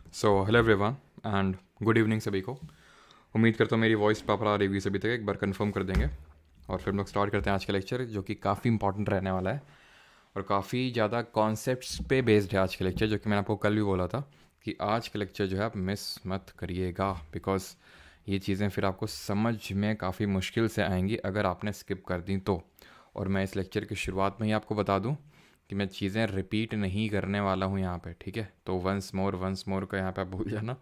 Hello everyone and good evening सभी को। उम्मीद करता हूँ मेरी वॉइस प्रॉपर आ रही होगी सभी तक। एक बार कंफर्म कर देंगे और फिर हम लोग स्टार्ट करते हैं आज का लेक्चर, जो कि काफ़ी इंपॉर्टेंट रहने वाला है और काफ़ी ज़्यादा कॉन्सेप्ट्स पे बेस्ड है आज का लेक्चर, जो कि मैंने आपको कल भी बोला था कि आज का लेक्चर जो है आप मिस मत करिएगा, बिकॉज ये चीज़ें फिर आपको समझ में काफ़ी मुश्किल से आएंगी अगर आपने स्किप कर दी तो। और मैं इस लेक्चर की शुरुआत में ही आपको बता दूं कि मैं चीज़ें रिपीट नहीं करने वाला हूँ यहाँ पे, ठीक है। तो वंस मोर का यहाँ पे आप भूल जाना,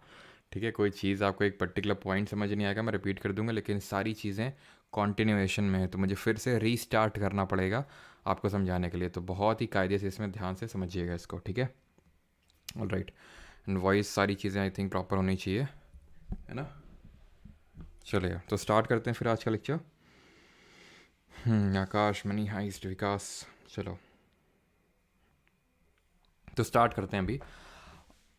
ठीक है। कोई चीज़ आपको एक पर्टिकुलर पॉइंट समझ नहीं आएगा, मैं रिपीट कर दूंगा, लेकिन सारी चीज़ें कॉन्टिन्यूएशन में है, तो मुझे फिर से रीस्टार्ट करना पड़ेगा आपको समझाने के लिए। तो बहुत ही कायदे से इसमें ध्यान से समझिएगा इसको, ठीक है। All right. एंड वॉइस सारी चीज़ें आई थिंक प्रॉपर होनी चाहिए, है ना। चलिए तो स्टार्ट करते हैं फिर आज का लेक्चर। आकाश मनी हाइस्ट विकास, चलो तो स्टार्ट करते हैं अभी।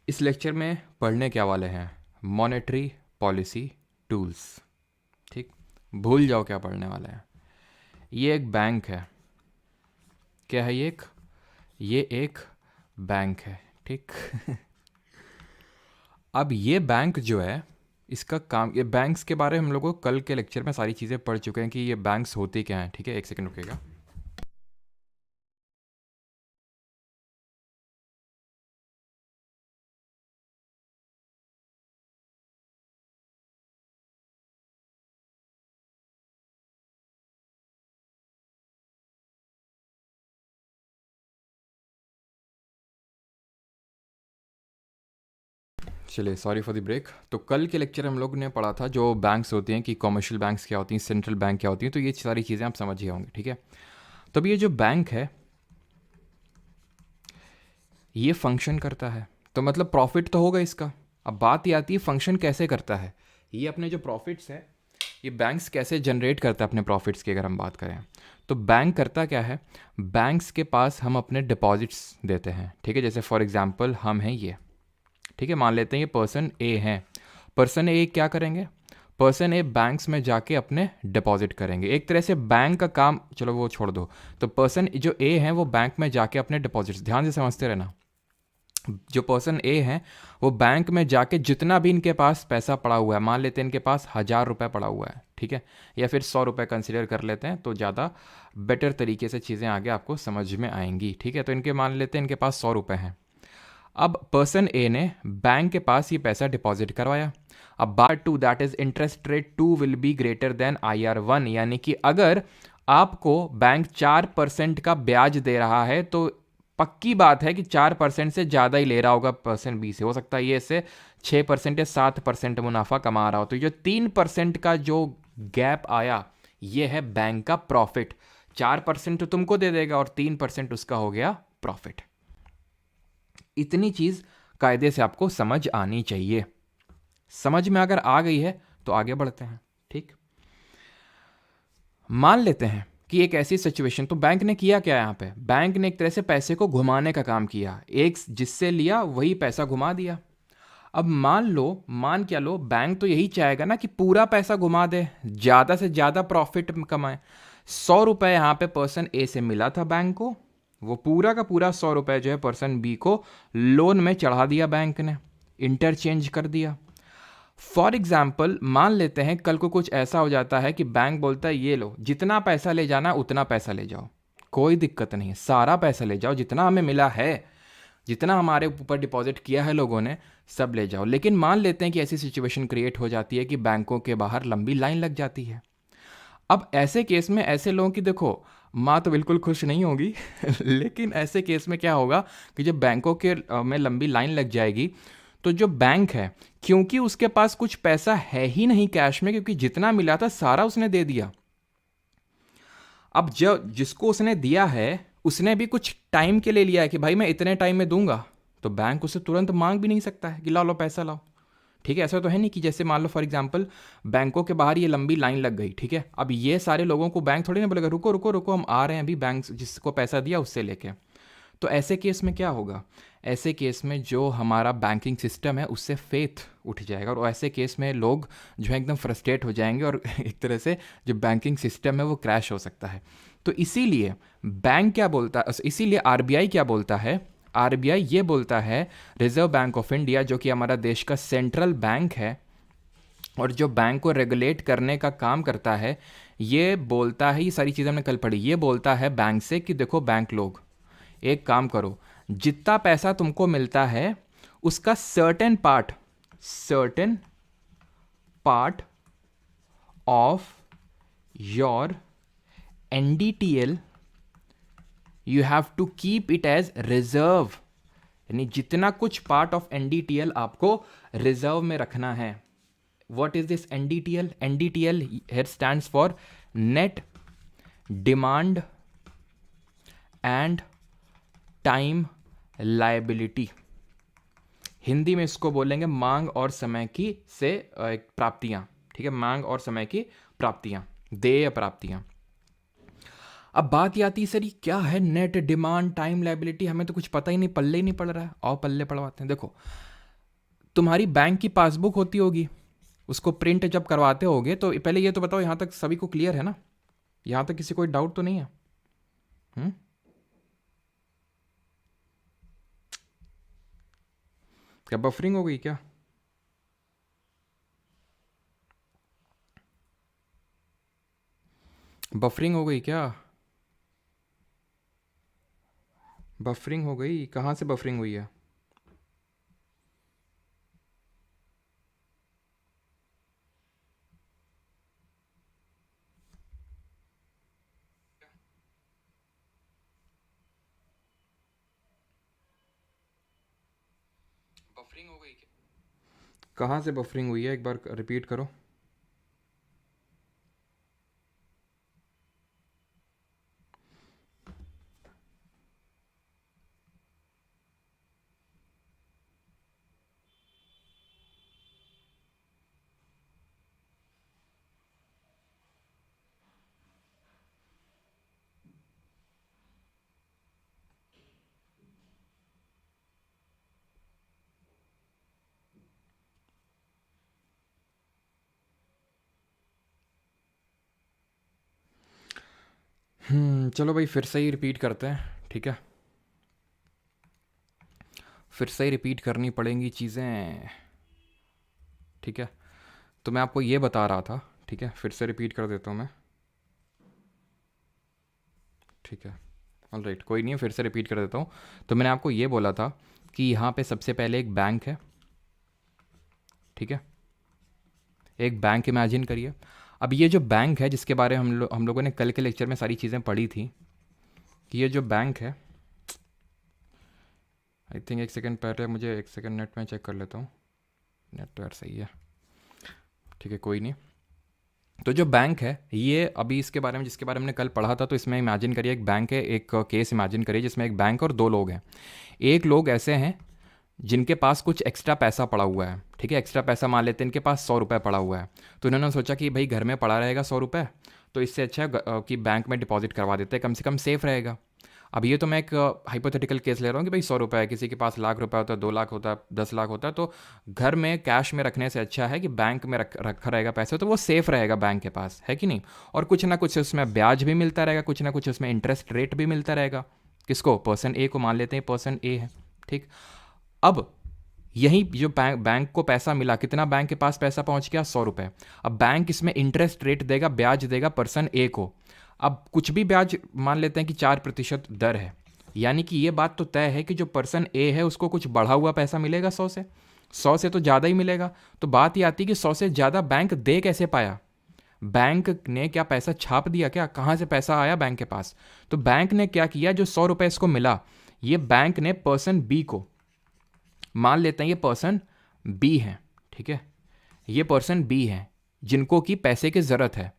इस लेक्चर में पढ़ने क्या वाले हैं, मॉनेटरी पॉलिसी टूल्स, ठीक। भूल जाओ क्या पढ़ने वाले हैं। ये एक बैंक है, क्या है ये एक बैंक है, ठीक। अब ये बैंक जो है, इसका काम, ये बैंक्स के बारे में हम लोगों को कल के लेक्चर में सारी चीज़ें पढ़ चुके हैं कि ये बैंक्स होते क्या हैं, ठीक है। एक सेकंड रुकेगा। चलिए सॉरी फॉर द ब्रेक। तो कल के लेक्चर हम लोग ने पढ़ा था जो बैंक्स होते हैं कि कमर्शियल बैंक्स क्या होती हैं, सेंट्रल बैंक क्या होती हैं, तो ये सारी चीज़ें आप समझ ही होंगे, ठीक है। तो अब ये जो बैंक है ये फंक्शन करता है, तो मतलब प्रॉफिट तो होगा इसका। अब बात ये आती है फंक्शन कैसे करता है। ये अपने जो प्रॉफिट्स है, ये बैंक्स कैसे जनरेट करता है अपने प्रॉफिट्स की अगर हम बात करें, तो बैंक करता क्या है, बैंक्स के पास हम अपने डिपॉजिट्स देते हैं, ठीक है। जैसे फॉर एग्जांपल हम हैं ये, ठीक है। मान लेते हैं ये पर्सन ए हैं। पर्सन ए क्या करेंगे, पर्सन ए बैंक्स में जाके अपने डिपॉजिट करेंगे। एक तरह से बैंक का काम, चलो वो छोड़ दो। तो पर्सन जो ए हैं वो बैंक में जाके अपने डिपॉजिट्स, ध्यान से समझते रहना। जो पर्सन ए हैं वो बैंक में जाके जितना भी इनके पास पैसा पड़ा हुआ है, मान लेते हैं इनके पास 1,000 रुपये पड़ा हुआ है, ठीक है, या फिर 100 रुपये कंसिडर कर लेते हैं, तो ज़्यादा बेटर तरीके से चीज़ें आगे आपको समझ में आएंगी, ठीक है। तो इनके मान लेते हैं इनके पास 100 रुपये हैं। अब पर्सन ए ने बैंक के पास ये पैसा डिपॉजिट करवाया। अब बात two, that is interest rate two will be greater than IR1, यानी कि अगर आपको बैंक 4% का ब्याज दे रहा है तो पक्की बात है कि 4% से ज़्यादा ही ले रहा होगा पर्सन बी से। हो सकता है ये इससे 6% या 7% मुनाफा कमा रहा हो। तो जो 3% का जो गैप आया, ये है बैंक का प्रॉफिट। 4% तो तुमको दे देगा और 3% उसका हो गया प्रॉफिट। इतनी चीज कायदे से आपको समझ आनी चाहिए। समझ में अगर आ गई है तो आगे बढ़ते हैं, ठीक। मान लेते हैं कि एक ऐसी सिचुएशन, तो बैंक ने किया क्या यहां पे, बैंक ने एक तरह से पैसे को घुमाने का काम किया। एक जिससे लिया वही पैसा घुमा दिया। अब मान क्या लो, बैंक तो यही चाहेगा ना कि पूरा पैसा घुमा दे, ज्यादा से ज्यादा प्रॉफिट कमाए। 100 रुपए यहां पे पर्सन ए से मिला था बैंक को, वो पूरा का पूरा 100 रुपए जो है पर्सन बी को लोन में चढ़ा दिया बैंक ने, इंटरचेंज कर दिया। फॉर एग्जाम्पल मान लेते हैं कल को कुछ ऐसा हो जाता है कि बैंक बोलता है ये लो, जितना पैसा ले जाना उतना पैसा ले जाओ, कोई दिक्कत नहीं है, सारा पैसा ले जाओ, जितना हमें मिला है, जितना हमारे ऊपर डिपॉजिट किया है लोगों ने, सब ले जाओ। लेकिन मान लेते हैं कि ऐसी सिचुएशन क्रिएट हो जाती है कि बैंकों के बाहर लंबी लाइन लग जाती है। अब ऐसे केस में ऐसे लोगों की, देखो माँ तो बिल्कुल खुश नहीं होगी लेकिन ऐसे केस में क्या होगा कि जब बैंकों के में लंबी लाइन लग जाएगी, तो जो बैंक है, क्योंकि उसके पास कुछ पैसा है ही नहीं कैश में, क्योंकि जितना मिला था सारा उसने दे दिया। अब जब जिसको उसने दिया है उसने भी कुछ टाइम के लिए लिया है कि भाई मैं इतने टाइम में दूंगा, तो बैंक उसे तुरंत मांग भी नहीं सकता है कि ला लो पैसा लाओ, ठीक है। ऐसा तो है नहीं कि जैसे मान लो फॉर एग्जांपल बैंकों के बाहर ये लंबी लाइन लग गई, ठीक है। अब ये सारे लोगों को बैंक थोड़ी ना बोलेगा रुको रुको रुको हम आ रहे हैं अभी, बैंक जिसको पैसा दिया उससे लेके। तो ऐसे केस में क्या होगा, ऐसे केस में जो हमारा बैंकिंग सिस्टम है उससे फेथ उठ जाएगा, और ऐसे केस में लोग जो है एकदम फ्रस्ट्रेट हो जाएंगे और एक तरह से जो बैंकिंग सिस्टम है वो क्रैश हो सकता है। तो इसीलिए बैंक क्या बोलता है, इसीलिए RBI क्या बोलता है, आरबीआई ये बोलता है, रिजर्व बैंक ऑफ इंडिया, जो कि हमारा देश का सेंट्रल बैंक है और जो बैंक को रेगुलेट करने का काम करता है, ये बोलता है, ये सारी चीज़ें हमने कल पढ़ी, ये बोलता है बैंक से कि देखो बैंक लोग, एक काम करो, जितना पैसा तुमको मिलता है उसका certain part of your NDTL you have to keep it as reserve, यानी जितना कुछ पार्ट ऑफ एनडीटीएल आपको रिजर्व में रखना है. What is this NDTL? NDTL here stands for net demand and time liability. Hindi में इसको बोलेंगे मांग और समय की से प्राप्तियां. ठीक है, मांग और समय की प्राप्तियां, देय प्राप्तियां. अब बात ये आती है, सर ये क्या है नेट डिमांड टाइम लायबिलिटी? हमें तो कुछ पता ही नहीं, पल्ले ही नहीं पड़ रहा है. और पल्ले पड़वाते हैं. देखो, तुम्हारी बैंक की पासबुक होती होगी, उसको प्रिंट जब करवाते होगे तो पहले ये तो बताओ, यहां तक सभी को क्लियर है ना? यहां तक किसी कोई डाउट तो नहीं है? क्या बफरिंग हो गई क्या? बफरिंग हो गई क्या? बफरिंग हो गई? कहाँ से बफरिंग हुई है? बफरिंग हो गई क्या? कहाँ से बफरिंग हुई है? एक बार रिपीट करो. चलो भाई, फिर से ही रिपीट करते हैं. ठीक है, फिर से ही रिपीट करनी पड़ेंगी चीज़ें. ठीक है, तो मैं आपको ये बता रहा था. ठीक है, फिर से रिपीट कर देता हूँ मैं. ठीक है, ऑल राइट, कोई नहीं है, फिर से रिपीट कर देता हूँ. तो मैंने आपको ये बोला था कि यहाँ पे सबसे पहले एक बैंक है. ठीक है, एक बैंक इमेजिन करिए. अब ये जो बैंक है, जिसके बारे में हम लोगों ने कल के लेक्चर में सारी चीज़ें पढ़ी थी, कि ये जो बैंक है, आई थिंक एक सेकंड पहले, मुझे एक सेकंड नेट में चेक कर लेता हूँ. नेट तो यार सही है. ठीक है, कोई नहीं. तो जो बैंक है, ये अभी इसके बारे में, जिसके बारे में हमने कल पढ़ा था, तो इसमें इमेजिन करिए एक बैंक है, एक केस इमेजिन करिए जिसमें एक बैंक और दो लोग हैं. एक लोग ऐसे हैं जिनके पास कुछ एक्स्ट्रा पैसा पड़ा हुआ है. ठीक है, एक्स्ट्रा पैसा मान लेते हैं, इनके पास 100 रुपये पड़ा हुआ है. तो इन्होंने सोचा कि भाई घर में पड़ा रहेगा 100 रुपये, तो इससे अच्छा है कि बैंक में डिपॉजिट करवा देते हैं, कम से कम सेफ रहेगा. अब ये तो मैं एक हाइपोथेटिकल केस ले रहा हूँ कि भाई 100 रुपये है, किसी के पास लाख रुपए होता है, 2 लाख होता है, 10 लाख होता है, तो घर में कैश में रखने से अच्छा है कि बैंक में रखा रहेगा पैसे, तो वो सेफ रहेगा बैंक के पास, है कि नहीं? और कुछ ना कुछ उसमें ब्याज भी मिलता रहेगा, कुछ ना कुछ उसमें इंटरेस्ट रेट भी मिलता रहेगा. किसको? पर्सन ए को मान लेते हैं, पर्सन ए है. ठीक, अब यही जो बैंक को पैसा मिला, कितना बैंक के पास पैसा पहुंच गया? 100 रुपये. अब बैंक इसमें इंटरेस्ट रेट देगा, ब्याज देगा पर्सन ए को. अब कुछ भी ब्याज मान लेते हैं कि 4% दर है, यानी कि ये बात तो तय है कि जो पर्सन ए है उसको कुछ बढ़ा हुआ पैसा मिलेगा 100 से तो ज़्यादा ही मिलेगा. तो बात ये आती है कि 100 से ज़्यादा बैंक दे कैसे पाया? बैंक ने क्या पैसा छाप दिया क्या? कहाँ से पैसा आया बैंक के पास? तो बैंक ने क्या किया, जो 100 रुपये इसको मिला, ये बैंक ने पर्सन बी को, मान लेते हैं ये पर्सन बी है. ठीक है, ये पर्सन बी है जिनको कि पैसे की ज़रूरत है.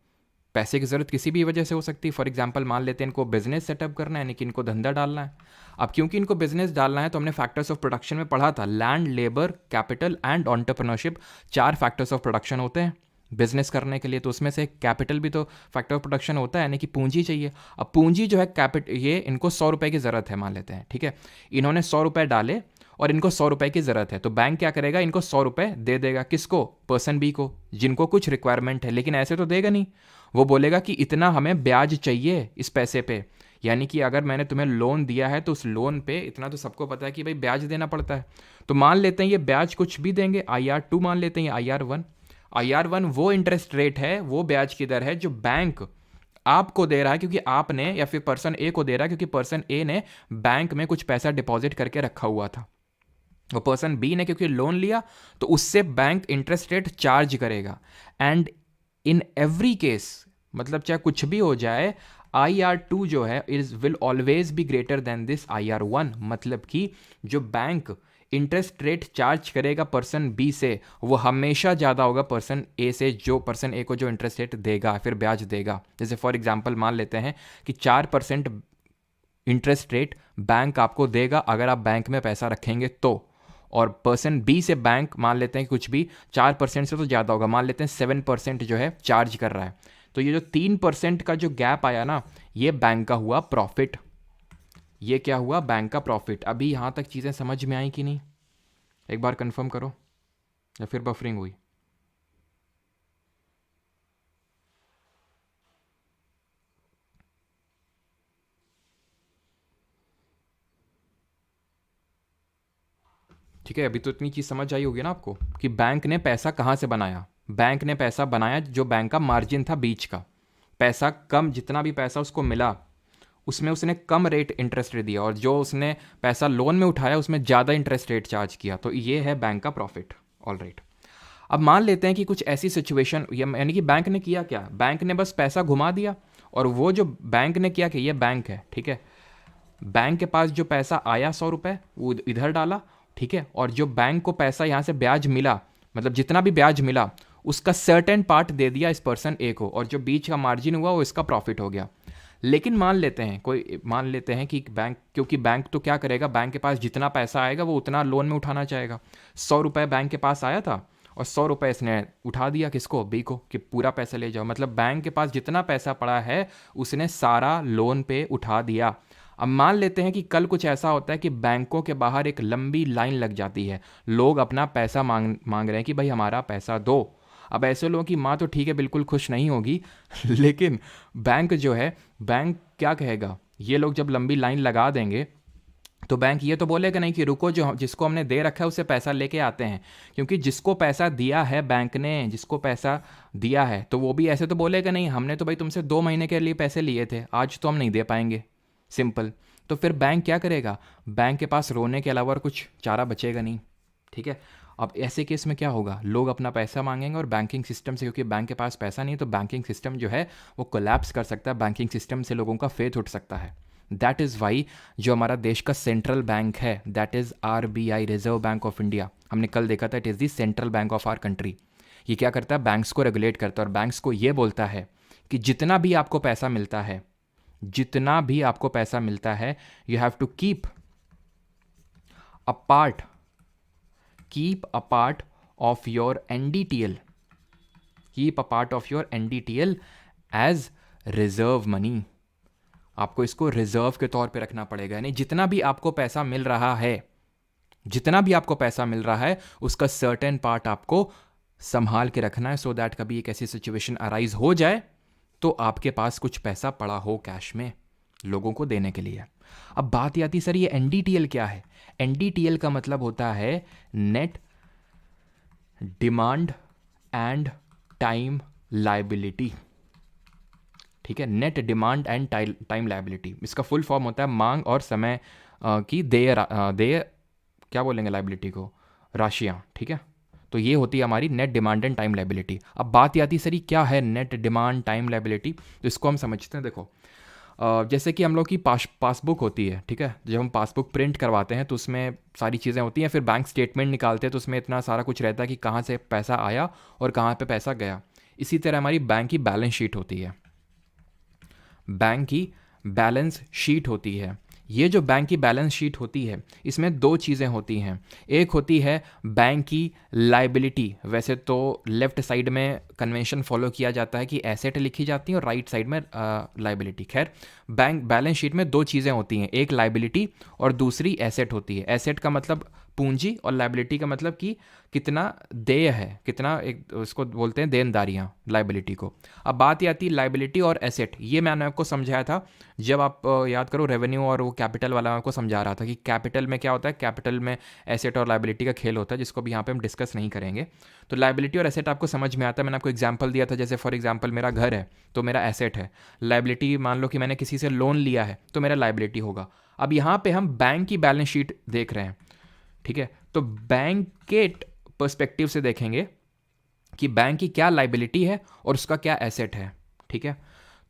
पैसे की ज़रूरत किसी भी वजह से हो सकती है. फॉर एग्जांपल मान लेते हैं इनको बिजनेस सेटअप करना है, यानी कि इनको धंधा डालना है. अब क्योंकि इनको बिजनेस डालना है, तो हमने फैक्टर्स ऑफ प्रोडक्शन में पढ़ा था, land, labour, capital and entrepreneurship, 4 factors of production होते हैं बिजनेस करने के लिए. तो उसमें से कैपिटल भी तो फैक्टर ऑफ प्रोडक्शन होता है, यानी कि पूंजी चाहिए. अब पूंजी जो है ये इनको 100 रुपये की ज़रूरत है मान लेते हैं. ठीक है, इन्होंने 100 रुपये डाले और इनको 100 रुपये की ज़रूरत है, तो बैंक क्या करेगा, इनको 100 रुपये दे देगा. किसको? पर्सन बी को, जिनको कुछ रिक्वायरमेंट है. लेकिन ऐसे तो देगा नहीं, वो बोलेगा कि इतना हमें ब्याज चाहिए इस पैसे पे, यानी कि अगर मैंने तुम्हें लोन दिया है तो उस लोन पे इतना तो सबको पता है कि भाई ब्याज देना पड़ता है। तो मान लेते हैं ये ब्याज कुछ भी देंगे, IR2 मान लेते हैं, IR1। IR1 वो इंटरेस्ट रेट है, वो ब्याज की दर है जो बैंक आपको दे रहा है क्योंकि आपने, या फिर पर्सन ए को दे रहा है क्योंकि पर्सन ए ने बैंक में कुछ पैसा डिपॉजिट करके रखा हुआ था। वो पर्सन बी ने क्योंकि लोन लिया तो उससे बैंक इंटरेस्ट रेट चार्ज करेगा। एंड इन एवरी केस, मतलब चाहे कुछ भी हो जाए, IR2 जो है is will always be greater then this IR1। मतलब कि जो बैंक इंटरेस्ट रेट चार्ज करेगा पर्सन बी से, वो हमेशा ज़्यादा होगा पर्सन ए से, जो पर्सन ए को जो इंटरेस्ट रेट देगा फिर ब्याज देगा। जैसे फॉर एग्जांपल मान लेते हैं कि 4% इंटरेस्ट रेट बैंक आपको देगा अगर आप बैंक में पैसा रखेंगे तो, और पर्सन बी से बैंक मान लेते हैं कि कुछ भी 4% से तो ज़्यादा होगा, मान लेते हैं 7% जो है चार्ज कर रहा है। तो ये जो 3% का जो गैप आया ना, ये बैंक का हुआ प्रॉफिट। ये क्या हुआ? बैंक का प्रॉफिट। अभी यहाँ तक चीज़ें समझ में आई कि नहीं? एक बार कंफर्म करो, या फिर बफरिंग हुई? ठीक है, अभी तो इतनी चीज़ समझ आई होगी ना आपको कि बैंक ने पैसा कहाँ से बनाया। बैंक ने पैसा बनाया, जो बैंक का मार्जिन था बीच का पैसा, कम जितना भी पैसा उसको मिला उसमें उसने कम रेट इंटरेस्ट रेट दिया, और जो उसने पैसा लोन में उठाया उसमें ज़्यादा इंटरेस्ट रेट चार्ज किया। तो ये है बैंक का प्रॉफिट। All right. अब मान लेते हैं कि कुछ ऐसी सिचुएशन, यानी कि बैंक ने किया क्या? बैंक ने बस पैसा घुमा दिया, और वो जो बैंक ने किया कि ये बैंक है, ठीक है, बैंक के पास जो पैसा आया 100 रुपये वो इधर डाला, ठीक है, और जो बैंक को पैसा यहाँ से ब्याज मिला, मतलब जितना भी ब्याज मिला उसका सर्टेन पार्ट दे दिया इस पर्सन ए को, और जो बीच का मार्जिन हुआ वो इसका प्रॉफिट हो गया। लेकिन मान लेते हैं कि बैंक, क्योंकि बैंक तो क्या करेगा, बैंक के पास जितना पैसा आएगा वो उतना लोन में उठाना चाहेगा। 100 रुपये बैंक के पास आया था और 100 रुपये इसने उठा दिया, किसको? बी को, कि पूरा पैसा ले जाओ। मतलब बैंक के पास जितना पैसा पड़ा है उसने सारा लोन पे उठा दिया। अब मान लेते हैं कि कल कुछ ऐसा होता है कि बैंकों के बाहर एक लंबी लाइन लग जाती है, लोग अपना पैसा मांग रहे हैं कि भाई हमारा पैसा दो। अब ऐसे लोगों की माँ तो ठीक है बिल्कुल खुश नहीं होगी लेकिन बैंक जो है, बैंक क्या कहेगा? ये लोग जब लंबी लाइन लगा देंगे तो बैंक ये तो बोलेगा नहीं कि रुको, जो जिसको हमने दे रखा है उससे पैसा लेके आते हैं। क्योंकि जिसको पैसा दिया है बैंक ने, जिसको पैसा दिया है, तो वो भी ऐसे तो बोलेगा नहीं हमने तो भाई तुमसे 2 महीने के लिए पैसे लिए थे, आज तो हम नहीं दे पाएंगे, सिंपल। तो फिर बैंक क्या करेगा? बैंक के पास रोने के अलावा और कुछ चारा बचेगा नहीं, ठीक है। अब ऐसे केस में क्या होगा? लोग अपना पैसा मांगेंगे, और बैंकिंग सिस्टम से, क्योंकि बैंक के पास पैसा नहीं, तो बैंकिंग सिस्टम जो है वो कोलैप्स कर सकता है, बैंकिंग सिस्टम से लोगों का फेथ उठ सकता है। दैट इज़ वाई जो हमारा देश का सेंट्रल बैंक है, that is RBI, reserve Bank of India, हमने कल देखा था, it is the central Bank of our country. ये क्या करता है? बैंक्स को रेगुलेट करता है, और बैंक्स को ये बोलता है कि जितना भी आपको पैसा मिलता है, जितना भी आपको पैसा मिलता है, you have to keep a part of your NDTL, keep a part of your NDTL as reserve money. आपको इसको रिजर्व के तौर पे रखना पड़ेगा, यानी जितना भी आपको पैसा मिल रहा है, जितना भी आपको पैसा मिल रहा है उसका सर्टेन पार्ट आपको संभाल के रखना है, सो दैट कभी एक ऐसी सिचुएशन अराइज हो जाए तो आपके पास कुछ पैसा पड़ा हो कैश में लोगों को देने के लिए। अब बात ये आती, सर ये NDTL क्या है? NDTL का मतलब होता है net demand and time liability, ठीक है, net demand and time liability. इसका फुल फॉर्म होता है मांग और समय की देय क्या बोलेंगे लायबिलिटी को? राशियाँ, ठीक है। तो ये होती है हमारी net demand and time liability. अब बात ये आती है, सर ये क्या है नेट डिमांड टाइम लायबिलिटी? तो इसको हम समझते हैं। देखो, जैसे कि हम लोग की पासबुक होती है, ठीक है, जब हम पासबुक प्रिंट करवाते हैं तो उसमें सारी चीज़ें होती हैं, फिर बैंक स्टेटमेंट निकालते हैं तो उसमें इतना सारा कुछ रहता है कि कहाँ से पैसा आया और कहाँ पे पैसा गया। इसी तरह हमारी बैंक की बैलेंस शीट होती है, बैंक की बैलेंस शीट होती है। ये जो बैंक की बैलेंस शीट होती है इसमें दो चीज़ें होती हैं। एक होती है बैंक की लायबिलिटी, वैसे तो लेफ्ट साइड में कन्वेंशन फॉलो किया जाता है कि एसेट लिखी जाती है और राइट साइड में लायबिलिटी। खैर, बैंक बैलेंस शीट में दो चीज़ें होती हैं, एक लायबिलिटी और दूसरी एसेट होती है। एसेट का मतलब पूंजी, और लाइबिलिटी का मतलब कि कितना देय है, कितना, एक उसको बोलते हैं देनदारियां लाइबिलिटी को। अब बात ये आती है लाइबिलिटी और एसेट। ये मैंने आपको समझाया था जब आप याद करो रेवेन्यू और वो कैपिटल वाला, आपको समझा रहा था कि कैपिटल में क्या होता है, कैपिटल में एसेट और लाइबिलिटी का खेल होता है, जिसको भी यहाँ पे हम डिस्कस नहीं करेंगे। तो लाइबिलिटी और एसेट आपको समझ में आता है। मैंने आपको एग्जाम्पल दिया था, जैसे फॉर एग्जाम्पल मेरा घर है तो मेरा एसेट है, लाइबिलिटी मान लो कि मैंने किसी से लोन लिया है तो मेरा लाइबिलिटी होगा। अब यहाँ पे हम बैंक की बैलेंस शीट देख रहे हैं, ठीक है, तो बैंक के पर्सपेक्टिव से देखेंगे कि बैंक की क्या लाइबिलिटी है और उसका क्या एसेट है, ठीक है।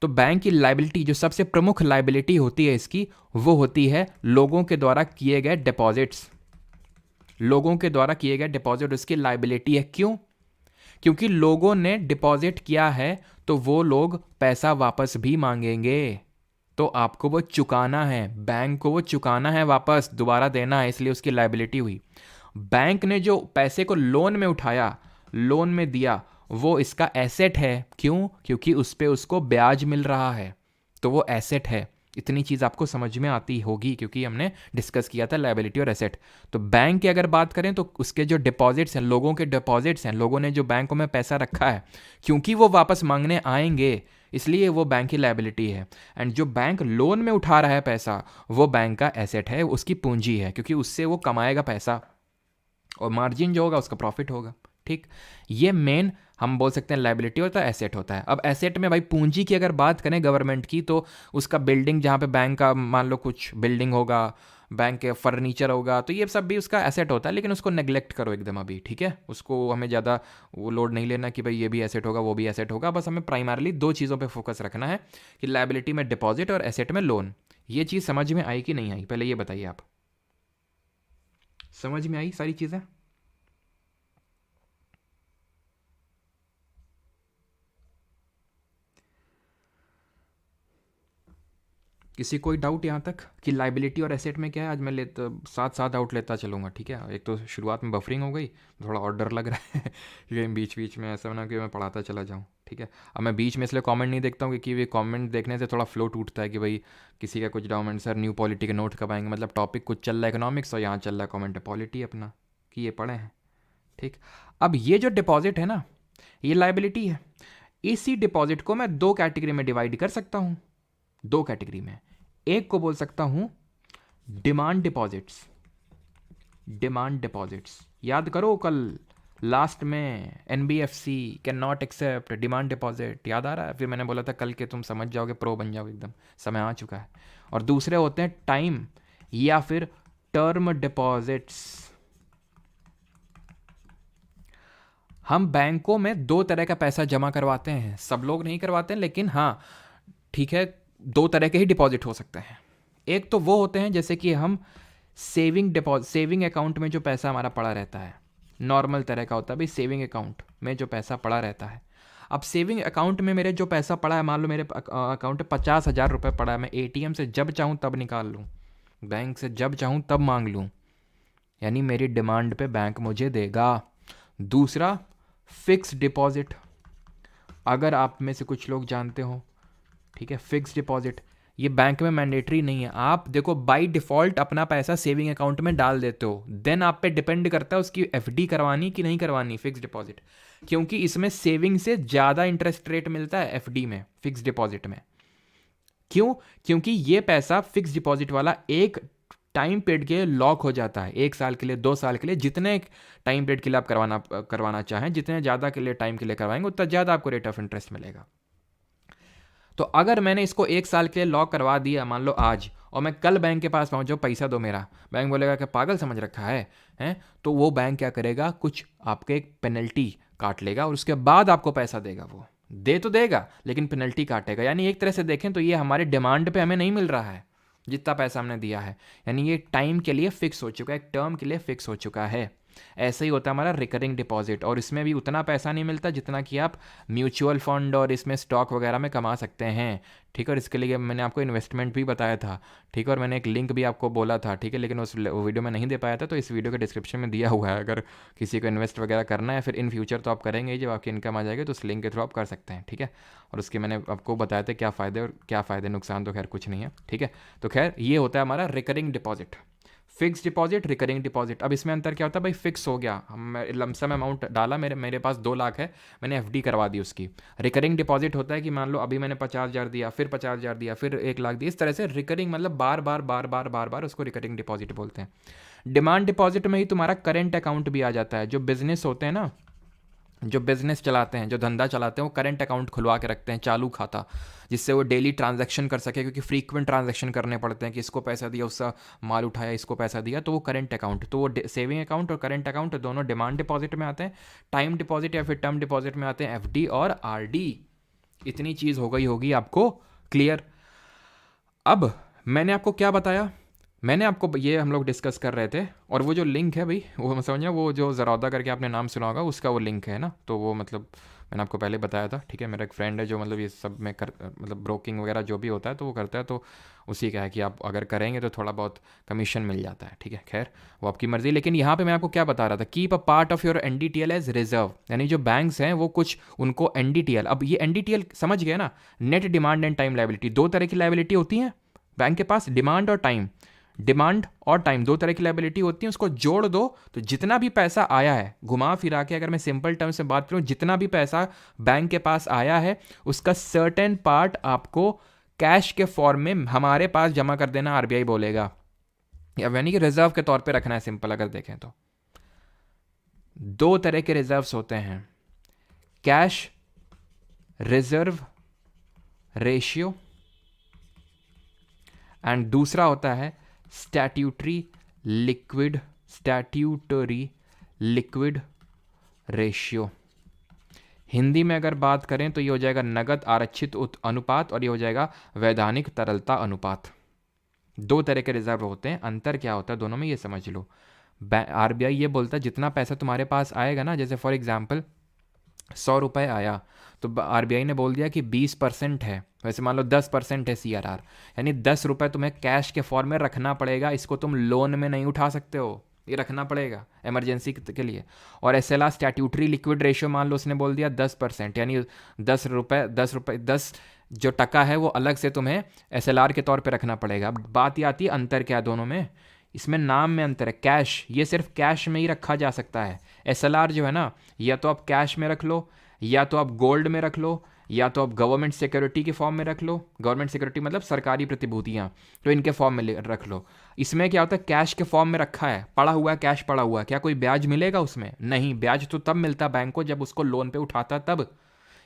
तो बैंक की लाइबिलिटी, जो सबसे प्रमुख लाइबिलिटी होती है इसकी, वो होती है लोगों के द्वारा किए गए डिपॉजिट्स। लोगों के द्वारा किए गए डिपॉजिट उसकी लाइबिलिटी है। क्यों? क्योंकि लोगों ने डिपॉजिट किया है तो वो लोग पैसा वापस भी मांगेंगे, तो आपको वो चुकाना है, बैंक को वो चुकाना है, वापस दोबारा देना है, इसलिए उसकी लाइबिलिटी हुई। बैंक ने जो पैसे को लोन में उठाया, लोन में दिया, वो इसका एसेट है। क्यों? क्योंकि उस पे उसको ब्याज मिल रहा है, तो वो एसेट है। इतनी चीज़ आपको समझ में आती होगी क्योंकि हमने डिस्कस किया था लायबिलिटी और एसेट। तो बैंक की अगर बात करें तो उसके जो डिपॉजिट्स हैं, लोगों के डिपॉजिट्स हैं, लोगों ने जो बैंकों में पैसा रखा है, क्योंकि वो वापस मांगने आएंगे इसलिए वो बैंक की लायबिलिटी है। एंड जो बैंक लोन में उठा रहा है पैसा, वो बैंक का एसेट है, उसकी पूंजी है, क्योंकि उससे वो कमाएगा पैसा और मार्जिन जो होगा उसका प्रॉफिट होगा। ठीक, ये मेन हम बोल सकते हैं लायबिलिटी होता है, एसेट होता है। अब एसेट में भाई पूंजी की अगर बात करें गवर्नमेंट की, तो उसका बिल्डिंग, जहाँ पे बैंक का मान लो कुछ बिल्डिंग होगा, बैंक के फर्नीचर होगा, तो ये सब भी उसका एसेट होता है, लेकिन उसको नेग्लेक्ट करो एकदम अभी, ठीक है। उसको हमें ज़्यादा वो लोड नहीं लेना कि भाई ये भी एसेट होगा वो भी एसेट होगा। बस हमें प्राइमरली दो चीज़ों पे फोकस रखना है कि लायबिलिटी में डिपॉजिट और एसेट में लोन। ये चीज़ समझ में आई कि नहीं आई, पहले ये बताइए आप। समझ में आई सारी चीज़ें? किसी कोई डाउट यहाँ तक कि लाइबिलिटी और एसेट में क्या है? आज मैं साथ साथ डाउट लेता चलूँगा, ठीक है। एक तो शुरुआत में बफरिंग हो गई, थोड़ा और डर लग रहा है कि बीच बीच में ऐसा ना कि मैं पढ़ाता चला जाऊँ, ठीक है। अब मैं बीच में इसलिए कमेंट नहीं देखता हूँ क्योंकि ये कमेंट देखने से थोड़ा फ्लो टूटता है कि भाई किसी का कुछ डाउन, सर न्यू पॉलिटी के नोट कब आएंगे, मतलब टॉपिक कुछ चल रहा है इकोनॉमिक्स और यहाँ चल रहा है कमेंट है पॉलिटी अपना, कि ये पढ़े हैं, ठीक। अब ये जो डिपॉजिट है ना, ये लाइबिलिटी है। इसी डिपॉजिट को मैं दो कैटेगरी में डिवाइड कर सकता हूँ, दो कैटेगरी में। एक को बोल सकता हूं डिमांड डिपॉजिट्स। डिमांड डिपॉजिट्स याद करो, कल लास्ट में NBFC can not accept demand deposit, याद आ रहा है? फिर मैंने बोला था कल के तुम समझ जाओगे, प्रो बन जाओगे एकदम, समय आ चुका है। और दूसरे होते हैं टाइम या फिर टर्म डिपॉजिट्स। हम बैंकों में दो तरह का पैसा जमा करवाते हैं, सब लोग नहीं करवाते हैं, लेकिन हाँ ठीक है, दो तरह के ही डिपॉजिट हो सकते हैं। एक तो वो होते हैं जैसे कि हम सेविंग अकाउंट में जो पैसा हमारा पड़ा रहता है, नॉर्मल तरह का होता है भाई, सेविंग अकाउंट में जो पैसा पड़ा रहता है। अब सेविंग अकाउंट में मेरे जो पैसा पड़ा है, मान लो मेरे अकाउंट में 50,000 रुपये पड़ा है, मैं एटीएम से जब चाहूँ तब निकाल लूँ, बैंक से जब चाहूँ तब मांग लूँ, यानी मेरी डिमांड पे बैंक मुझे देगा। दूसरा फिक्स डिपॉजिट, अगर आप में से कुछ लोग जानते हो, ठीक है, फिक्स डिपॉजिट ये बैंक में मैंडेटरी नहीं है। आप देखो बाय डिफ़ॉल्ट अपना पैसा सेविंग अकाउंट में डाल देते हो, देन आप पे डिपेंड करता है उसकी एफडी करवानी कि नहीं करवानी, फिक्स डिपॉजिट, क्योंकि इसमें सेविंग से ज़्यादा इंटरेस्ट रेट मिलता है एफडी में, फिक्स डिपॉजिट में। क्यों? क्योंकि ये पैसा फिक्स डिपॉजिट वाला एक टाइम पीरियड के लॉक हो जाता है, 1 साल के लिए, 2 साल के लिए, जितने टाइम पीरियड के लिए आप करवाना चाहें, जितने ज़्यादा के लिए टाइम के लिए करवाएंगे उतना ज़्यादा आपको रेट ऑफ इंटरेस्ट मिलेगा। तो अगर मैंने इसको 1 साल के लिए लॉक करवा दिया, मान लो आज, और मैं कल बैंक के पास पहुंचो पैसा दो मेरा, बैंक बोलेगा कि पागल समझ रखा है हैं? तो वो बैंक क्या करेगा, कुछ आपके एक पेनल्टी काट लेगा और उसके बाद आपको पैसा देगा। वो दे तो देगा लेकिन पेनल्टी काटेगा। यानी एक तरह से देखें तो ये हमारे डिमांड पे हमें नहीं मिल रहा है जितना पैसा हमने दिया है, यानी ये टाइम के लिए फिक्स हो चुका है, एक टर्म के लिए फिक्स हो चुका है। ऐसे ही होता है हमारा रिकरिंग डिपॉजिट, और इसमें भी उतना पैसा नहीं मिलता जितना कि आप म्यूचुअल फंड और इसमें स्टॉक वगैरह में कमा सकते हैं, ठीक है। और इसके लिए मैंने आपको इन्वेस्टमेंट भी बताया था, ठीक है, और मैंने एक लिंक भी आपको बोला था, ठीक है, लेकिन उस वीडियो में नहीं दे पाया था, तो इस वीडियो के डिस्क्रिप्शन में दिया हुआ है। अगर किसी को इन्वेस्ट वगैरह करना है फिर इन फ्यूचर तो आप करेंगे, जब आपकी इनकम आ जाएगी तो उस लिंक के थ्रू आप कर सकते हैं, ठीक है। और उसके मैंने आपको बताया था क्या फ़ायदे और क्या फ़ायदे, नुकसान तो खैर कुछ नहीं है, ठीक है। तो खैर ये होता है हमारा recurring deposit. Fix deposit, recurring deposit. अब इसमें अंतर क्या होता है भाई, फिक्स हो गया, हम लमसम अमाउंट डाला, मेरे पास 2 लाख है, मैंने एफडी करवा दी उसकी। रिकरिंग डिपॉजिट होता है कि मान लो अभी मैंने 50,000 दिया, फिर 50,000 दिया, फिर 1 लाख दिया, इस तरह से रिकरिंग, मतलब बार बार बार बार बार बार, उसको रिकरिंग डिपॉजिट बोलते हैं। डिमांड डिपॉजिट में ही तुम्हारा करेंट अकाउंट भी आ जाता है। जो बिजनेस होते हैं ना, जो बिजनेस चलाते हैं, जो धंधा चलाते हैं, वो करंट अकाउंट खुलवा के रखते हैं, चालू खाता, जिससे वो डेली ट्रांजैक्शन कर सके, क्योंकि फ्रीक्वेंट ट्रांजैक्शन करने पड़ते हैं कि इसको पैसा दिया, उसका माल उठाया, इसको पैसा दिया, तो वो करंट अकाउंट, तो वो सेविंग अकाउंट और करंट अकाउंट दोनों डिमांड डिपॉजिट में आते हैं। टाइम डिपॉजिट या फिर टर्म डिपॉजिट में आते हैं एफडी और आरडी। इतनी चीज़ हो गई होगी आपको क्लियर। अब मैंने आपको क्या बताया, मैंने आपको ये हम लोग डिस्कस कर रहे थे, और वो जो लिंक है भाई, वो मैं समझा, वो जो ज़रौदा करके आपने नाम सुना होगा, उसका वो लिंक है ना, तो वो मतलब मैंने आपको पहले बताया था, ठीक है। मेरा एक फ्रेंड है जो मतलब ये सब में मतलब ब्रोकिंग वगैरह जो भी होता है तो वो करता है, तो उसी का है कि आप अगर करेंगे तो थोड़ा बहुत कमीशन मिल जाता है, ठीक है। खैर वो आपकी मर्ज़ी। लेकिन यहाँ पे मैं आपको क्या बता रहा था, keep a part of your NDTL as reserve, यानी जो बैंक्स हैं वो कुछ उनको एनडीटीएल, अब ये एनडीटीएल समझ गए ना, net demand and time liability, 2 तरह की लायबिलिटी होती हैं बैंक के पास, डिमांड और टाइम। डिमांड और टाइम 2 तरह की लायबिलिटी होती है, उसको जोड़ दो तो जितना भी पैसा आया है, घुमा फिरा के अगर मैं सिंपल टर्म से बात करूं, जितना भी पैसा बैंक के पास आया है उसका सर्टेन पार्ट आपको कैश के फॉर्म में हमारे पास जमा कर देना, आरबीआई बोलेगा, यानी कि रिजर्व के तौर पे रखना है, सिंपल अगर देखें तो। 2 तरह के रिजर्व्स होते हैं, कैश रिजर्व रेशियो, एंड दूसरा होता है स्टैट्यूटरी लिक्विड रेशियो। हिंदी में अगर बात करें तो ये हो जाएगा नगद आरक्षित अनुपात, और ये हो जाएगा वैधानिक तरलता अनुपात। 2 तरह के रिजर्व होते हैं, अंतर क्या होता है दोनों में ये समझ लो। आरबीआई ये बोलता है जितना पैसा तुम्हारे पास आएगा ना, जैसे फॉर एग्जाम्पल 100 रुपये आया, तो आरबीआई ने बोल दिया कि 20% है, वैसे मान लो 10% है सीआरआर, यानी 10 रुपये तुम्हें कैश के फॉर्म में रखना पड़ेगा, इसको तुम लोन में नहीं उठा सकते हो, ये रखना पड़ेगा इमरजेंसी के लिए। और एसएलआर स्टैट्यूटरी लिक्विड रेशियो मान लो उसने बोल दिया 10%, यानी 10 जो टका है वो अलग से तुम्हें एसएलआर के तौर पे रखना पड़ेगा। अब बात ये आती है अंतर क्या है दोनों में, इसमें नाम में अंतर है। कैश, ये सिर्फ कैश में ही रखा जा सकता है। एसएलआर जो है ना, या तो आप कैश में रख लो, या तो आप गोल्ड में रख लो, या तो आप गवर्नमेंट सिक्योरिटी के फॉर्म में रख लो। गवर्नमेंट सिक्योरिटी मतलब सरकारी प्रतिभूतियाँ, तो इनके फॉर्म में रख लो। इसमें क्या होता है, कैश के फॉर्म में रखा है, पड़ा हुआ है, कैश पड़ा हुआ है, क्या कोई ब्याज मिलेगा उसमें? नहीं, ब्याज तो तब मिलता है बैंक को जब उसको लोन पे उठाता है, तब।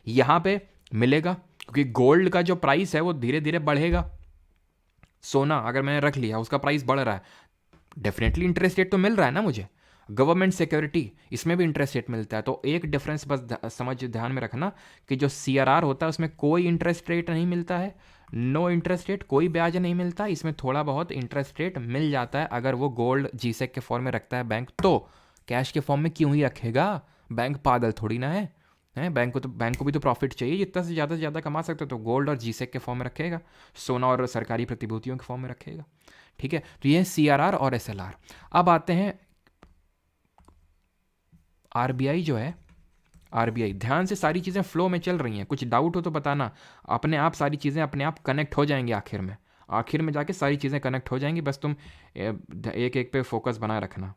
यहाँ पे मिलेगा क्योंकि गोल्ड का जो प्राइस है वो धीरे धीरे बढ़ेगा। सोना अगर मैंने रख लिया, उसका प्राइस बढ़ रहा है, डेफिनेटली इंटरेस्ट रेट तो मिल रहा है ना मुझे। गवर्नमेंट सिक्योरिटी, इसमें भी इंटरेस्ट रेट मिलता है। तो एक डिफरेंस बस समझ ध्यान में रखना कि जो सीआरआर होता है उसमें कोई इंटरेस्ट रेट नहीं मिलता है, नो इंटरेस्ट रेट, कोई ब्याज नहीं मिलता। इसमें थोड़ा बहुत इंटरेस्ट रेट मिल जाता है अगर वो गोल्ड जीसेक के फॉर्म में रखता है बैंक, तो कैश के फॉर्म में क्यों ही रखेगा? बैंक पागल थोड़ी ना है, बैंक को भी तो प्रॉफिट चाहिए, जितना से ज़्यादा कमा सकते हो, तो गोल्ड और जीसेक के फॉर्म में रखेगा, सोना और सरकारी प्रतिभूतियों के फॉर्म में रखेगा। ठीक है, तो ये सीआरआर और एसएलआर। अब आते हैं आरबीआई जो है, आरबीआई, ध्यान से सारी चीज़ें फ्लो में चल रही हैं, कुछ डाउट हो तो बताना, अपने आप सारी चीज़ें अपने आप कनेक्ट हो जाएंगी, आखिर में जाके सारी चीज़ें कनेक्ट हो जाएंगी, बस तुम एक एक पे फोकस बनाए रखना।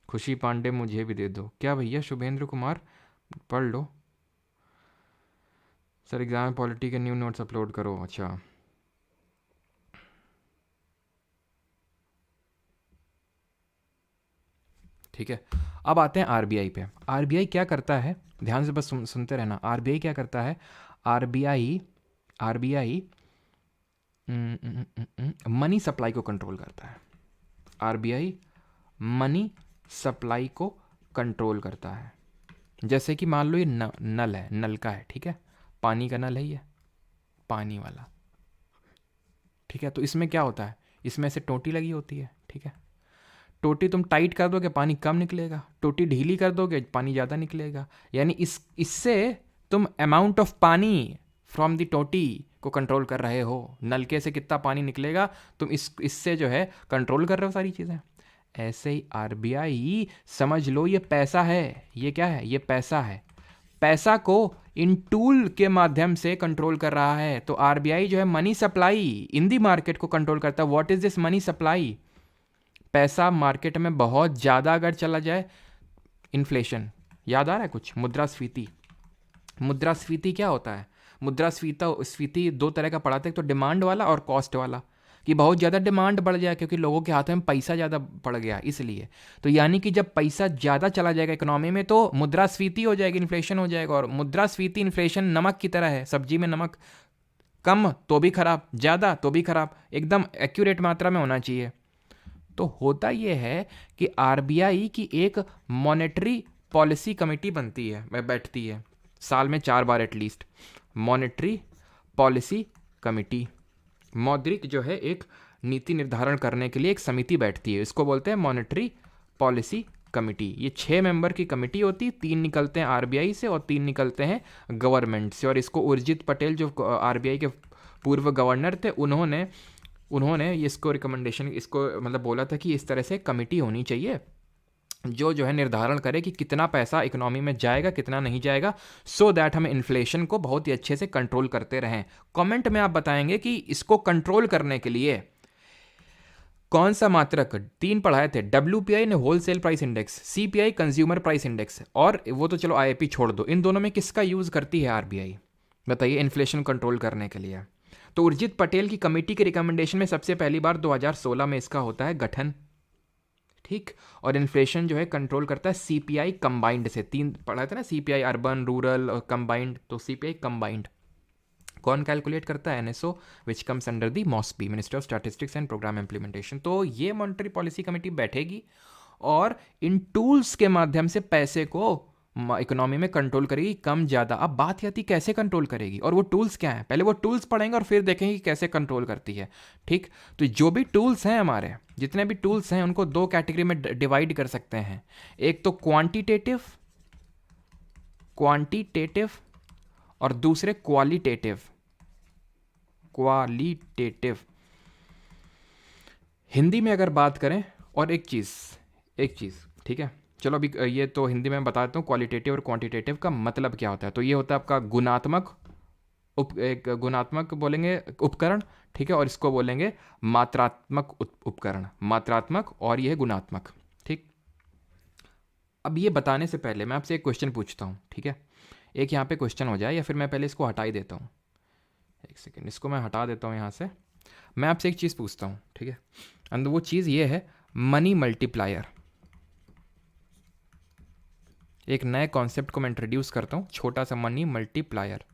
खुशी पांडे मुझे भी दे दो, क्या भैया? शुभेंद्र कुमार पढ़ लो सर, एग्जाम पॉलिटी के न्यू नोट्स अपलोड करो। अच्छा, ठीक है। अब आते हैं आरबीआई पे। आरबीआई क्या करता है, ध्यान से बस सुनते रहना। आरबीआई क्या करता है, आरबीआई मनी सप्लाई को कंट्रोल करता है। आरबीआई मनी सप्लाई को कंट्रोल करता है। जैसे कि मान लो ये नल है, नल का है, ठीक है, पानी का नल है ये, पानी वाला, ठीक है। तो इसमें क्या होता है, इसमें से टोटी लगी होती है, ठीक है। टोटी तुम टाइट कर दोगे पानी कम निकलेगा, टोटी ढीली कर दोगे पानी ज़्यादा निकलेगा। यानी इससे तुम अमाउंट ऑफ पानी फ्रॉम द टोटी को कंट्रोल कर रहे हो। नलके से कितना पानी निकलेगा तुम इससे जो है कंट्रोल कर रहे हो सारी चीज़ें। ऐसे ही आरबीआई, समझ लो ये पैसा है, ये क्या है, ये पैसा है, पैसा को इन टूल के माध्यम से कंट्रोल कर रहा है। तो आरबीआई जो है money supply in the market को कंट्रोल करता है। What is this money supply? पैसा मार्केट में बहुत ज़्यादा अगर चला जाए, इन्फ्लेशन, याद आ रहा है कुछ? मुद्रास्फीति। मुद्रास्फीति क्या होता है? मुद्रास्फीति स्फीति दो तरह का पढ़ाते हैं, तो डिमांड वाला और कॉस्ट वाला, कि बहुत ज़्यादा डिमांड बढ़ जाए क्योंकि लोगों के हाथों में पैसा ज़्यादा पड़ गया इसलिए। तो यानी कि जब पैसा ज़्यादा चला जाएगा इकोनॉमी में तो मुद्रास्फीति हो जाएगी, इन्फ्लेशन हो जाएगा। और मुद्रास्फीति इन्फ्लेशन नमक की तरह है, सब्जी में नमक कम तो भी खराब, ज़्यादा तो भी खराब, एकदम एक्यूरेट मात्रा में होना चाहिए। तो होता यह है कि आरबीआई की एक मॉनेटरी पॉलिसी कमेटी बनती है, बैठती है साल में 4 बार एटलीस्ट, मॉनेटरी पॉलिसी कमेटी। मौद्रिक जो है एक नीति निर्धारण करने के लिए एक समिति बैठती है, इसको बोलते हैं मॉनेटरी पॉलिसी कमेटी। ये 6 मेंबर की कमेटी होती, 3 निकलते हैं आरबीआई से और 3 निकलते हैं गवर्नमेंट से। और इसको उर्जित पटेल जो आरबीआई के पूर्व गवर्नर थे, उन्होंने इसको रिकमेंडेशन, इसको मतलब बोला था कि इस तरह से कमेटी होनी चाहिए जो है निर्धारण करे कि कितना पैसा इकोनॉमी में जाएगा, कितना नहीं जाएगा, सो दैट हम इन्फ्लेशन को बहुत ही अच्छे से कंट्रोल करते रहें। कमेंट में आप बताएंगे कि इसको कंट्रोल करने के लिए कौन सा मात्रक, 3 पढ़ाए थे, डब्ल्यूपीआई ने wholesale price index, CPI consumer price index, और वो तो चलो आईपी छोड़ दो, इन दोनों में किसका यूज करती है आरबीआई, बताइए, इन्फ्लेशन कंट्रोल करने के लिए? तो उर्जित पटेल की कमेटी के रिकमेंडेशन में सबसे पहली बार 2016 में इसका होता है गठन, ठीक। और इन्फ्लेशन जो है कंट्रोल करता है सीपीआई कंबाइंड से, 3 पढ़ा था ना, सीपीआई अर्बन, रूरल और कंबाइंड, तो सीपीआई कंबाइंड कौन कैलकुलेट करता है? NSO, which comes under the MoSPI, minister of statistics and programme implementation. तो ये मॉनेटरी पॉलिसी कमेटी बैठेगी और इन टूल्स के माध्यम से पैसे को इकोनॉमी में कंट्रोल करेगी, कम ज़्यादा। अब बात आती कैसे कंट्रोल करेगी, और वो टूल्स क्या हैं, पहले वो टूल्स पढ़ेंगे और फिर देखेंगे कि कैसे कंट्रोल करती है, ठीक। तो जो भी टूल्स हैं हमारे, जितने भी टूल्स हैं, उनको 2 कैटेगरी में डिवाइड कर सकते हैं। एक तो क्वांटिटेटिव और दूसरे क्वालिटेटिव। हिंदी में अगर बात करें, और एक चीज़, ठीक है, चलो अभी ये तो हिंदी में बता देता हूँ, क्वालिटेटिव और क्वांटिटेटिव का मतलब क्या होता है। तो ये होता है आपका गुणात्मक बोलेंगे उपकरण, ठीक है, और इसको बोलेंगे मात्रात्मक उपकरण, मात्रात्मक और ये है गुणात्मक, ठीक। अब ये बताने से पहले मैं आपसे एक क्वेश्चन पूछता हूँ, ठीक है, एक यहाँ पे क्वेश्चन हो जाए, या फिर मैं पहले इसको हटा ही देता हूँ, एक सेकेंड, इसको मैं हटा देता हूँ यहाँ से। मैं आपसे एक चीज़ पूछता हूँ, ठीक है, अंदर वो चीज़ ये है मनी मल्टीप्लायर। एक नए कॉन्सेप्ट को मैं इंट्रोड्यूस करता हूँ, छोटा सा मनी मल्टीप्लायर,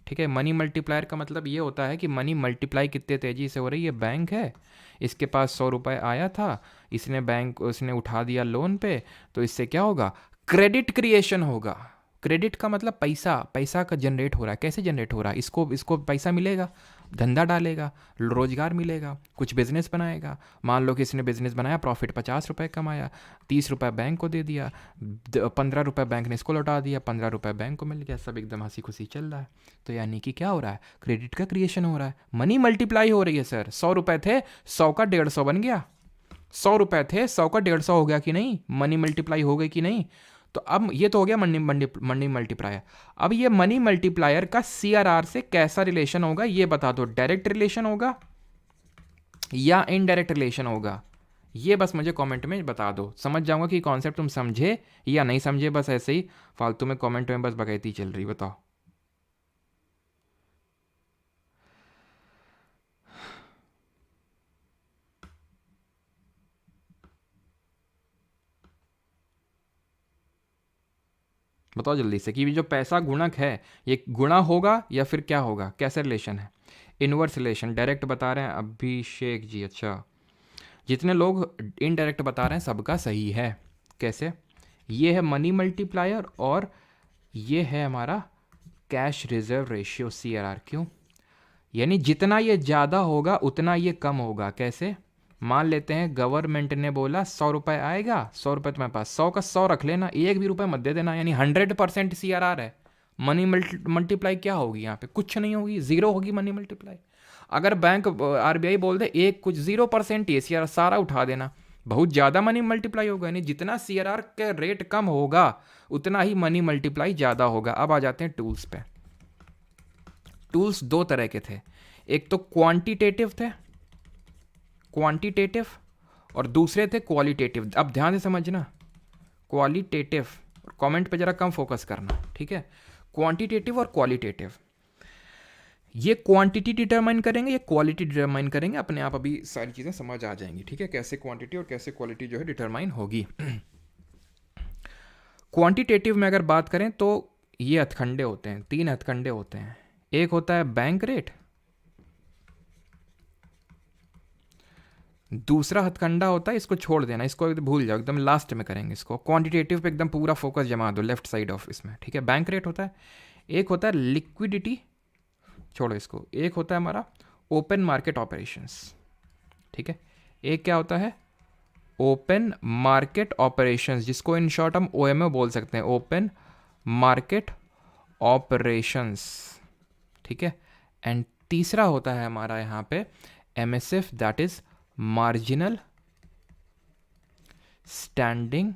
ठीक है। मनी मल्टीप्लायर का मतलब ये होता है कि मनी मल्टीप्लाई कितने तेज़ी से हो रही है। बैंक है, इसके पास 100 रुपये आया था, उसने उठा दिया लोन पे, तो इससे क्या होगा? क्रेडिट क्रिएशन होगा। क्रेडिट का मतलब पैसा का जनरेट हो रहा है। कैसे जनरेट हो रहा है? इसको पैसा मिलेगा, धंधा डालेगा, रोजगार मिलेगा, कुछ बिजनेस बनाएगा। मान लो कि इसने बिजनेस बनाया, प्रॉफिट 50 रुपये कमाया, 30 रुपये बैंक को दे दिया, 15 रुपये बैंक ने इसको लौटा दिया, 15 रुपये बैंक को मिल गया, सब एकदम हंसी खुशी चल रहा है। तो यानी कि क्या हो रहा है? क्रेडिट का क्रिएशन हो रहा है, मनी मल्टीप्लाई हो रही है सर। 100 रुपये थे, 100 का 150 बन गया। 100 रुपये थे, 100 का 150 हो गया कि नहीं? मनी मल्टीप्लाई हो गई कि नहीं? तो अब ये तो हो गया मनी मल्टीप्लायर। अब ये मनी मल्टीप्लायर का सीआरआर से कैसा रिलेशन होगा ये बता दो। डायरेक्ट रिलेशन होगा या इनडायरेक्ट रिलेशन होगा, ये बस मुझे कमेंट में बता दो। समझ जाऊंगा कि कॉन्सेप्ट तुम समझे या नहीं समझे, बस ऐसे ही फालतू में कमेंट में बस बकैती चल रही, बताओ। बताओ जल्दी से कि जो पैसा गुणक है ये गुणा होगा या फिर क्या होगा, कैसे रिलेशन है? Inverse relation. डायरेक्ट बता रहे हैं अभिषेक जी, अच्छा। जितने लोग इनडायरेक्ट बता रहे हैं सबका सही है। कैसे? ये है मनी मल्टीप्लायर और ये है हमारा कैश रिजर्व रेशियो, सीआरआर। क्यों? यानी जितना ये ज़्यादा होगा उतना ये कम होगा। कैसे? मान लेते हैं गवर्नमेंट ने बोला 100 रुपये आएगा, 100 रुपये तुम्हारे पास, 100 का 100 रख लेना, 1 भी रुपये मत दे देना, यानी 100% सीआरआर है। मनी मल्टीप्लाई क्या होगी यहाँ पे? कुछ नहीं होगी, जीरो होगी मनी मल्टीप्लाई। अगर बैंक आरबीआई बोल दे एक कुछ 0% ये सीआरआर सारा उठा देना, बहुत ज़्यादा मनी मल्टीप्लाई होगा। यानी जितना सीआरआर का रेट कम होगा उतना ही मनी मल्टीप्लाई ज़्यादा होगा। अब आ जाते हैं टूल्स पे। टूल्स 2 तरह के थे, एक तो क्वांटिटेटिव थे, क्वांटिटेटिव, और दूसरे थे क्वालिटेटिव। अब ध्यान से समझना, क्वालिटेटिव, कमेंट पे जरा कम फोकस करना, ठीक है। क्वांटिटेटिव और क्वालिटेटिव, ये क्वांटिटी डिटरमाइन करेंगे, ये क्वालिटी डिटरमाइन करेंगे। अपने आप अभी सारी चीज़ें समझ आ जाएंगी, ठीक है, कैसे क्वांटिटी और कैसे क्वालिटी जो है डिटरमाइन होगी। क्वांटिटेटिव में अगर बात करें तो ये हथकंडे होते हैं, 3 हथकंडे होते हैं। एक होता है बैंक रेट, दूसरा हथकंडा होता है, इसको छोड़ देना, इसको भूल जाओ, एकदम लास्ट में करेंगे इसको। क्वांटिटेटिव पे एकदम पूरा फोकस जमा दो लेफ्ट साइड ऑफ इसमें, ठीक है। बैंक रेट होता है, एक होता है लिक्विडिटी, छोड़ो इसको, एक होता है हमारा ओपन मार्केट ऑपरेशंस, ठीक है। एक क्या होता है, ओपन मार्केट ऑपरेशंस, जिसको इन शॉर्ट हम ओएमओ बोल सकते हैं, ओपन मार्केट ऑपरेशंस, ठीक है। एंड तीसरा होता है हमारा यहाँ पे MSF, that is marginal standing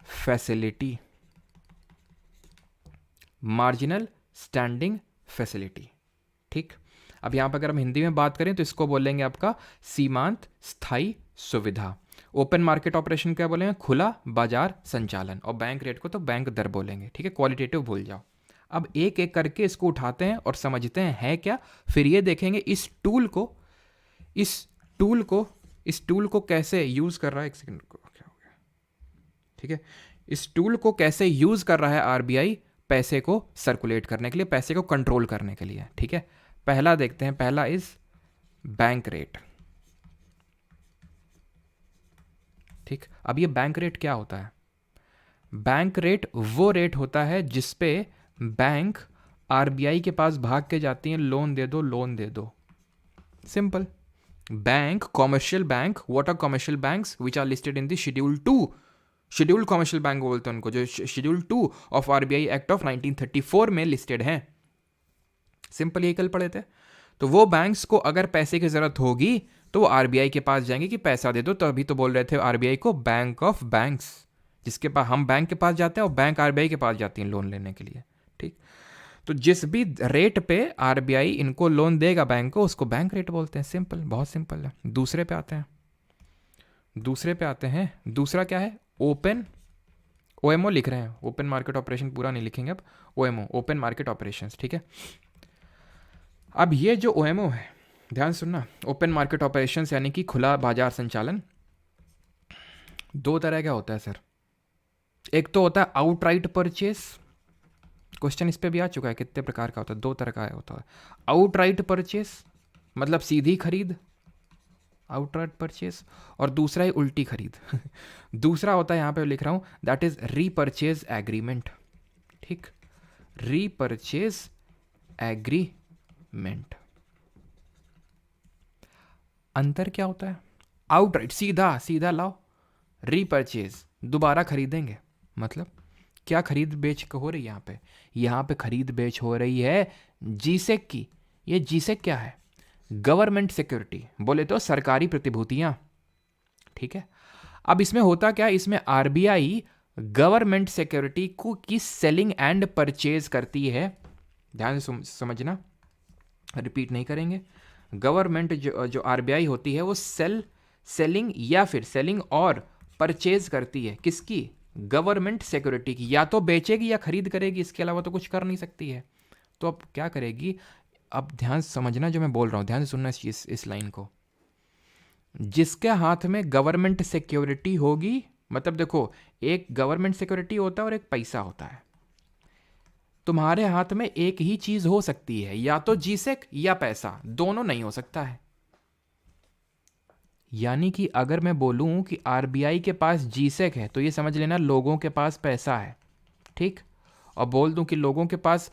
facility, marginal standing facility, ठीक। अब यहाँ पर अगर हम हिंदी में बात करें तो इसको बोलेंगे आपका सीमांत स्थायी सुविधा। ओपन मार्केट ऑपरेशन क्या बोलेंगे, खुला बाजार संचालन, और बैंक रेट को तो बैंक दर बोलेंगे, ठीक है। क्वालिटेटिव भूल जाओ। अब एक एक करके इसको उठाते हैं और समझते हैं है क्या, फिर ये देखेंगे इस टूल को कैसे यूज कर रहा है, एक सेकंड को, क्या हो गया, ठीक है। इस टूल को कैसे यूज कर रहा है आरबीआई पैसे को सर्कुलेट करने के लिए, पैसे को कंट्रोल करने के लिए, ठीक है। पहला देखते हैं, पहला इज बैंक रेट, ठीक। अब ये बैंक रेट क्या होता है, बैंक रेट वो रेट होता है जिसपे बैंक आरबीआई के पास भाग के जाती हैं, लोन दे दो, लोन दे दो, simple. Bank, commercial bank, what are commercial banks which are listed in the schedule 2, schedule commercial bank बोलते हैं उनको, जो schedule 2 of RBI act of 1934 में लिस्टेड हैं। सिंपल, ये कल पढ़े थे। तो वो बैंक्स को अगर पैसे की जरूरत होगी तो वो आरबीआई के पास जाएंगे कि पैसा दे दो। तो अभी तो बोल रहे थे आरबीआई को बैंक ऑफ बैंक्स, जिसके पास हम बैंक के पास जाते हैं और बैंक आरबीआई के पास जाती है लोन लेने के लिए, ठीक। तो जिस भी रेट पे आरबीआई इनको लोन देगा बैंक को, उसको बैंक रेट बोलते हैं। सिंपल, बहुत सिंपल है। दूसरे पे आते हैं, दूसरा क्या है, ओपन, ओएमओ लिख रहे हैं, ओपन मार्केट ऑपरेशन पूरा नहीं लिखेंगे अब, ओएमओ, ओपन मार्केट ऑपरेशंस, ठीक है। अब ये जो ओएमओ है, ध्यान सुनना, ओपन मार्केट ऑपरेशंस यानी कि खुला बाजार संचालन, 2 तरह का होता है सर। एक तो होता है आउटराइट परचेस, क्वेश्चन इस पे भी आ चुका है, कितने प्रकार का होता है, 2 तरह का होता है। आउटराइट परचेस मतलब सीधी खरीद, आउटराइट परचेस, और दूसरा है उल्टी खरीद। दूसरा होता है, यहां पे लिख रहा हूं, दैट इज रीपरचेज एग्रीमेंट, ठीक, रीपरचेज एग्रीमेंट। अंतर क्या होता है, आउटराइट सीधा लाओ, रीपरचेज दोबारा खरीदेंगे, मतलब क्या खरीद बेच हो रही है यहाँ पे खरीद बेच हो रही है जीसेक की। ये जीसेक क्या है, गवर्नमेंट सिक्योरिटी, बोले तो सरकारी प्रतिभूतियां, ठीक है। अब इसमें होता क्या है, इसमें आरबीआई गवर्नमेंट सिक्योरिटी को की सेलिंग एंड परचेज करती है। ध्यान से समझना, रिपीट नहीं करेंगे। गवर्नमेंट जो आरबीआई होती है वो सेलिंग या फिर सेलिंग और परचेज करती है, किसकी, गवर्नमेंट सिक्योरिटी की। या तो बेचेगी या खरीद करेगी, इसके अलावा तो कुछ कर नहीं सकती है। तो अब क्या करेगी, अब ध्यान से समझना जो मैं बोल रहा हूं, ध्यान से सुनना इस लाइन को। जिसके हाथ में गवर्नमेंट सिक्योरिटी होगी, मतलब देखो एक गवर्नमेंट सिक्योरिटी होता है और एक पैसा होता है, तुम्हारे हाथ में एक ही चीज हो सकती है, या तो जीसेक या पैसा, दोनों नहीं हो सकता है। यानी कि अगर मैं बोलूं कि आरबीआई के पास जीसेक है तो ये समझ लेना लोगों के पास पैसा है, ठीक। और बोल दूं कि लोगों के पास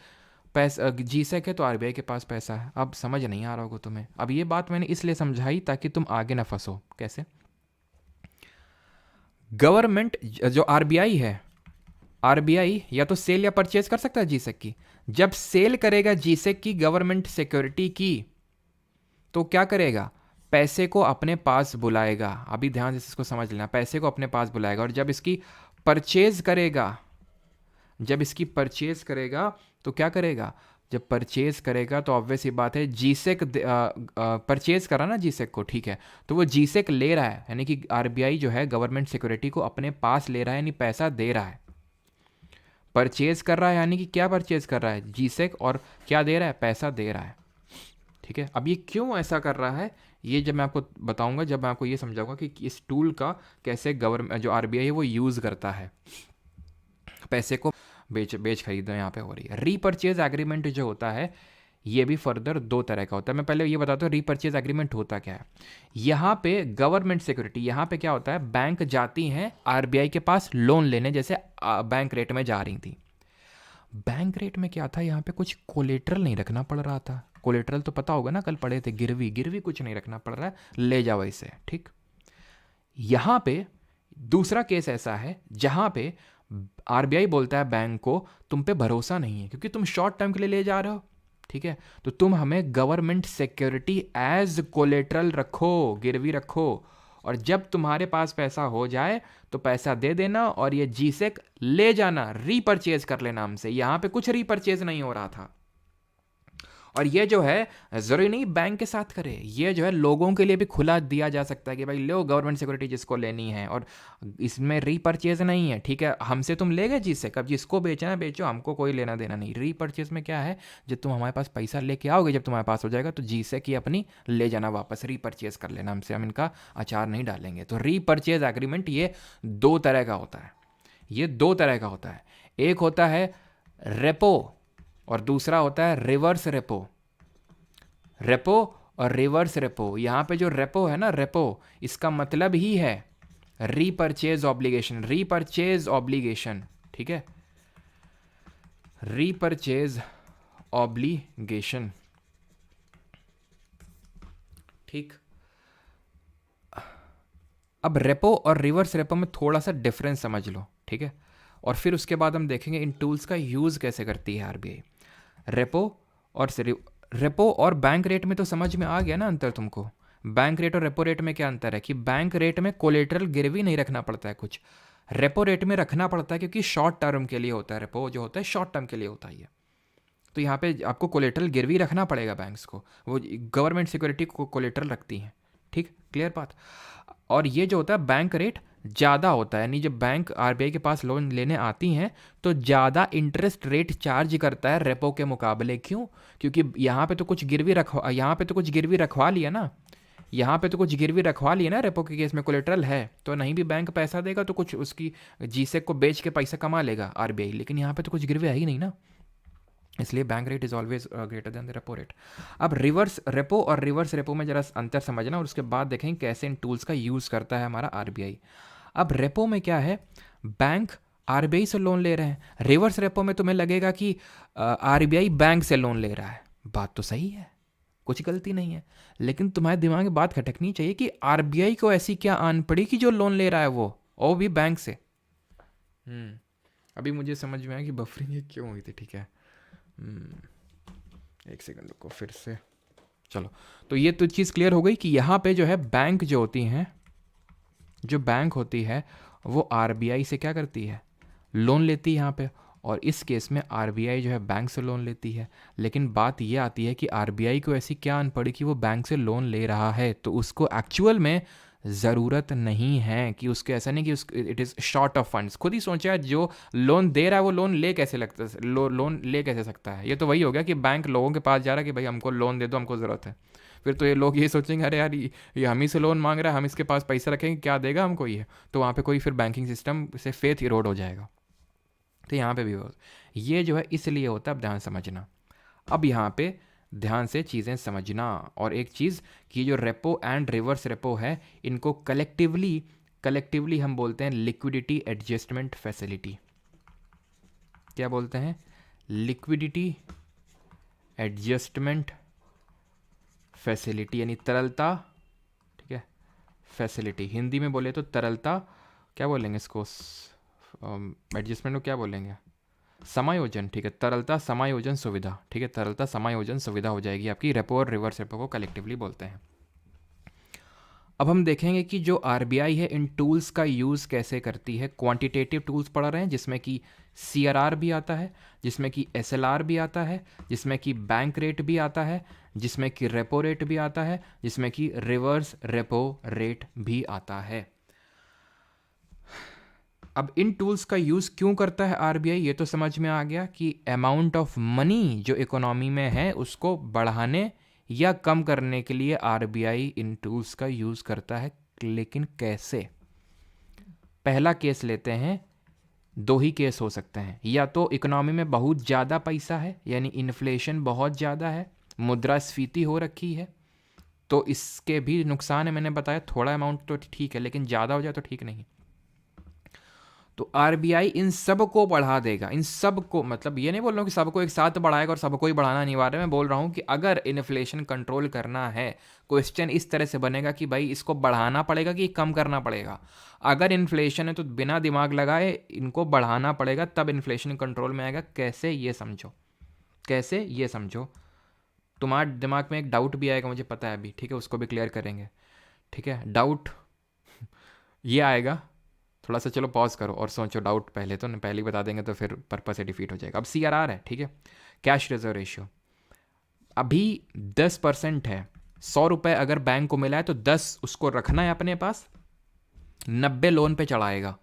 पैसा जीसेक है तो आरबीआई के पास पैसा है। अब समझ नहीं आ रहा होगा तुम्हें। अब ये बात मैंने इसलिए समझाई ताकि तुम आगे ना फंसो। कैसे, गवर्नमेंट जो आरबीआई है, आरबीआई या तो सेल या परचेज कर सकता है जीसेक की। जब सेल करेगा जीसेक की गवर्नमेंट सिक्योरिटी की, तो क्या करेगा, पैसे को अपने पास बुलाएगा। अभी ध्यान से इसको समझ लेना, पैसे को अपने पास बुलाएगा। और जब इसकी परचेज करेगा तो क्या करेगा, जब परचेज करेगा तो ऑब्वियस ही बात है जीसेक परचेज करा ना जीसेक को, ठीक है, तो वो जीसेक ले रहा है, यानी कि आरबीआई जो है गवर्नमेंट सिक्योरिटी को अपने पास ले रहा है, यानी पैसा दे रहा है। परचेज कर रहा है यानी कि क्या परचेज कर रहा है, जीसेक, और क्या दे रहा है, पैसा दे रहा है। ठीक है, अब ये क्यों ऐसा कर रहा है ये जब मैं आपको बताऊंगा, जब मैं आपको ये समझाऊंगा कि इस टूल का कैसे गवर्नमेंट जो आरबीआई है वो यूज़ करता है, पैसे को बेच खरीदना यहाँ पे हो रही है। रीपर्चेज एग्रीमेंट जो होता है ये भी फर्दर दो तरह का होता है। मैं पहले ये बताता हूँ रीपर्चेज एग्रीमेंट होता क्या है। यहाँ पे गवर्नमेंट सिक्योरिटी, यहाँ पे क्या होता है, बैंक जाती हैं आरबीआई के पास लोन लेने, जैसे बैंक रेट में जा रही थी। बैंक रेट में क्या था, यहाँ पे कुछ कोलेट्रल नहीं रखना पड़ रहा था। कोलेट्रल तो पता होगा ना, कल पढ़े थे, गिरवी गिरवी कुछ नहीं रखना पड़ रहा है, ले जाओ इसे। ठीक, यहाँ पे दूसरा केस ऐसा है जहाँ पे आरबीआई बोलता है बैंक को तुम पे भरोसा नहीं है क्योंकि तुम शॉर्ट टर्म के लिए ले जा रहे हो, ठीक है, तो तुम हमें गवर्नमेंट सिक्योरिटी एज कोलेट्रल रखो, गिरवी रखो, और जब तुम्हारे पास पैसा हो जाए तो पैसा दे देना और ये जीसेक ले जाना, रीपरचेज कर लेना हमसे। यहां पे कुछ रीपरचेज नहीं हो रहा था। और ये जो है ज़रूरी नहीं बैंक के साथ करे, ये जो है लोगों के लिए भी खुला दिया जा सकता है कि भाई लो गवर्नमेंट सिक्योरिटी जिसको लेनी है, और इसमें रीपरचेज नहीं है, ठीक है, हमसे तुम ले गए जिससे, कब जिसको बेचना है बेचो, हमको कोई लेना देना नहीं। रीपरचेज में क्या है, जब तुम हमारे पास पैसा लेके आओगे, जब तुम्हारे पास हो जाएगा तो जी से की अपनी ले जाना वापस, रीपरचेज कर लेना हमसे, हम इनका अचार नहीं डालेंगे। तो रीपरचेज एग्रीमेंट ये दो तरह का होता है, ये दो तरह का होता है। एक होता है रेपो और दूसरा होता है रिवर्स रेपो। रेपो और रिवर्स रेपो, यहां पे जो रेपो है ना, रेपो इसका मतलब ही है रीपरचेज ऑब्लिगेशन, रीपरचेज ऑब्लिगेशन, ठीक है, रीपरचेज ऑब्लिगेशन। ठीक, अब रेपो और रिवर्स रेपो में थोड़ा सा डिफरेंस समझ लो, ठीक है, और फिर उसके बाद हम देखेंगे इन टूल्स का यूज कैसे करती है आरबीआई। रेपो और बैंक रेट में तो समझ में आ गया ना अंतर तुमको। बैंक रेट और रेपो रेट में क्या अंतर है कि बैंक रेट में कोलेटरल गिरवी नहीं रखना पड़ता है कुछ, रेपो रेट में रखना पड़ता है क्योंकि शॉर्ट टर्म के लिए होता है, रेपो जो होता है शॉर्ट टर्म के लिए होता है। तो यहाँ पे आपको कोलेटरल गिरवी रखना पड़ेगा बैंक्स को, वो गवर्नमेंट सिक्योरिटी को कोलेटरल रखती हैं। ठीक, क्लियर बात। और ये जो होता है बैंक रेट ज़्यादा होता है, यानी जब बैंक आरबीआई के पास लोन लेने आती हैं तो ज़्यादा इंटरेस्ट रेट चार्ज करता है रेपो के मुकाबले। क्यों? क्योंकि यहाँ पे तो कुछ गिरवी रखवा लिया ना, यहाँ पे तो कुछ गिरवी रखवा लिया ना, रेपो के केस में कोलेटरल है, तो नहीं भी बैंक पैसा देगा तो कुछ उसकी जीसेक को बेच के पैसा कमा लेगा आरबीआई, लेकिन यहाँ पे तो कुछ गिरवी है ही नहीं ना, इसलिए bank rate is always greater than the repo rate. अब रिवर्स रेपो और रिवर्स रेपो में जरा अंतर समझना और उसके बाद देखेंगे कैसे इन टूल्स का यूज़ करता है हमारा आरबीआई। अब रेपो में क्या है, बैंक आरबीआई से लोन ले रहे हैं, रिवर्स रेपो में तुम्हें लगेगा कि आरबीआई बैंक से लोन ले रहा है। बात तो सही है, कुछ गलती नहीं है, लेकिन तुम्हारे दिमाग में बात खटकनी चाहिए कि आरबीआई को ऐसी क्या आन पड़ी कि जो लोन ले रहा है वो भी बैंक से। अभी मुझे समझ में आया कि बफरिंग क्यों हुई थी। ठीक है, एक सेकंड रुको फिर से। चलो, तो ये तो चीज़ क्लियर हो गई कि यहाँ पे जो है बैंक जो होती हैं, जो बैंक होती है वो आरबीआई से क्या करती है, लोन लेती है यहाँ पे, और इस केस में आरबीआई जो है बैंक से लोन लेती है। लेकिन बात ये आती है कि आरबीआई को ऐसी क्या अन पड़ी कि वो बैंक से लोन ले रहा है, तो उसको एक्चुअल में ज़रूरत नहीं है कि उसके, ऐसा नहीं कि उस it is short of funds. खुद ही सोचा, जो लोन दे रहा है वो लोन ले कैसे लगता है, लोन ले कैसे सकता है। ये तो वही हो गया कि बैंक लोगों के पास जा रहा है कि भाई हमको लोन दे दो, हमको ज़रूरत है। फिर तो ये लोग ये सोचेंगे अरे यार ये हम ही से लोन मांग रहा है, हम इसके पास पैसा रखेंगे, क्या देगा हमको ये, तो वहाँ पे कोई फिर बैंकिंग सिस्टम से फेथ इरोड हो जाएगा। तो यहाँ पे भी ये जो है इसलिए होता है, अब ध्यान समझना। अब यहाँ पे ध्यान से चीज़ें समझना। और एक चीज़ कि जो रेपो एंड रिवर्स रेपो है, इनको कलेक्टिवली हम बोलते हैं लिक्विडिटी एडजस्टमेंट फैसिलिटी। क्या बोलते हैं? लिक्विडिटी एडजस्टमेंट फैसिलिटी, यानी तरलता, ठीक है, फैसिलिटी। हिंदी में बोले तो तरलता, क्या बोलेंगे इसको, एडजस्टमेंट को क्या बोलेंगे, समायोजन। ठीक है, तरलता समायोजन सुविधा। ठीक है, तरलता समायोजन सुविधा हो जाएगी आपकी। रेपो और रिवर्स रेपो को कलेक्टिवली बोलते हैं। अब हम देखेंगे कि जो आरबीआई है इन टूल्स का यूज़ कैसे करती है। क्वांटिटेटिव टूल्स पढ़ रहे हैं जिसमें कि सीआरआर भी आता है, जिसमें कि एसएलआर भी आता है, जिसमें कि बैंक रेट भी आता है, जिसमें कि रेपो रेट भी आता है, जिसमें कि रिवर्स रेपो रेट भी आता है। अब इन टूल्स का यूज़ क्यों करता है आरबीआई, ये तो समझ में आ गया कि अमाउंट ऑफ मनी जो इकोनॉमी में है उसको बढ़ाने या कम करने के लिए आरबीआई इन टूल्स का यूज़ करता है। लेकिन कैसे? पहला केस लेते हैं। दो ही केस हो सकते हैं, या तो इकोनॉमी में बहुत ज़्यादा पैसा है यानी इन्फ्लेशन बहुत ज़्यादा है, मुद्रास्फीति हो रखी है, तो इसके भी नुकसान है। मैंने बताया थोड़ा अमाउंट तो ठीक है, लेकिन ज़्यादा हो जाए तो ठीक नहीं। तो आरबीआई इन सब को बढ़ा देगा। इन सब को मतलब ये नहीं बोल रहा हूँ कि सबको एक साथ बढ़ाएगा और सबको ही बढ़ाना अनिवार्य है। मैं बोल रहा हूँ कि अगर इन्फ्लेशन कंट्रोल करना है, क्वेश्चन इस तरह से बनेगा कि भाई इसको बढ़ाना पड़ेगा कि कम करना पड़ेगा। अगर इन्फ्लेशन है तो बिना दिमाग लगाए इनको बढ़ाना पड़ेगा, तब इन्फ्लेशन कंट्रोल में आएगा। कैसे, ये समझो। कैसे, ये समझो। तुम्हारे दिमाग में एक डाउट भी आएगा, मुझे पता है अभी, ठीक है, उसको भी क्लियर करेंगे। ठीक है, डाउट ये आएगा। थोड़ा सा चलो पॉज करो और सोचो डाउट। पहले तो पहले ही बता देंगे तो फिर पर्पस से डिफीट हो जाएगा। अब सीआरआर है, ठीक है, कैश रिजर्व रेशियो अभी 10% है। 100 रुपये अगर बैंक को मिला है तो 10 उसको रखना है अपने पास, 90 लोन पे चढ़ाएगा।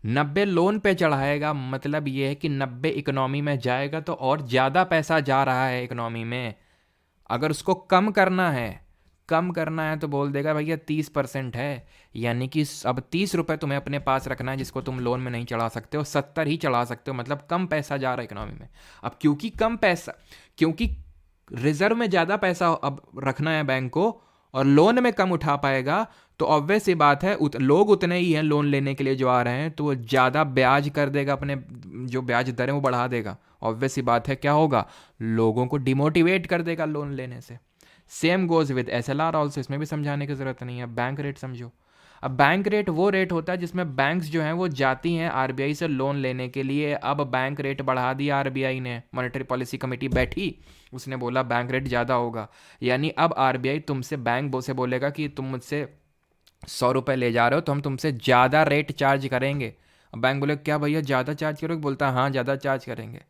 90 लोन पे चढ़ाएगा मतलब ये है कि 90 इकोनॉमी में जाएगा, तो और ज़्यादा पैसा जा रहा है इकोनॉमी में। अगर उसको कम करना है तो बोल देगा भैया 30% है, यानी कि अब 30 रुपये तुम्हें अपने पास रखना है, जिसको तुम लोन में नहीं चढ़ा सकते हो, 70 ही चढ़ा सकते हो, मतलब कम पैसा जा रहा है इकोनॉमी में। अब क्योंकि रिजर्व में ज़्यादा पैसा अब रखना है बैंक को और लोन में कम उठा पाएगा, तो ऑब्वियस सी बात है लोग उतने ही हैं लोन लेने के लिए जो आ रहे हैं, तो वो ज़्यादा ब्याज कर देगा, अपने जो ब्याज दरें वो बढ़ा देगा। ऑब्वियस सी बात है क्या होगा, लोगों को डिमोटिवेट कर देगा लोन लेने से। Same goes with SLR also, इसमें भी समझाने की ज़रूरत नहीं है। बैंक रेट समझो। अब बैंक रेट वो रेट होता है जिसमें बैंक्स जो हैं वो जाती हैं आरबीआई से लोन लेने के लिए। अब बैंक रेट बढ़ा दिया आरबीआई ने, मॉनेटरी पॉलिसी कमेटी बैठी, उसने बोला बैंक रेट ज़्यादा होगा, यानी अब आरबीआई तुमसे बैंक से बोलेगा कि तुम मुझसे 100 रुपये ले जा रहे हो तो हम तुमसे ज़्यादा रेट चार्ज करेंगे। अब बैंक बोले क्या भैया ज़्यादा चार्ज करोगे? बोलता है हाँ ज़्यादा चार्ज करेंगे।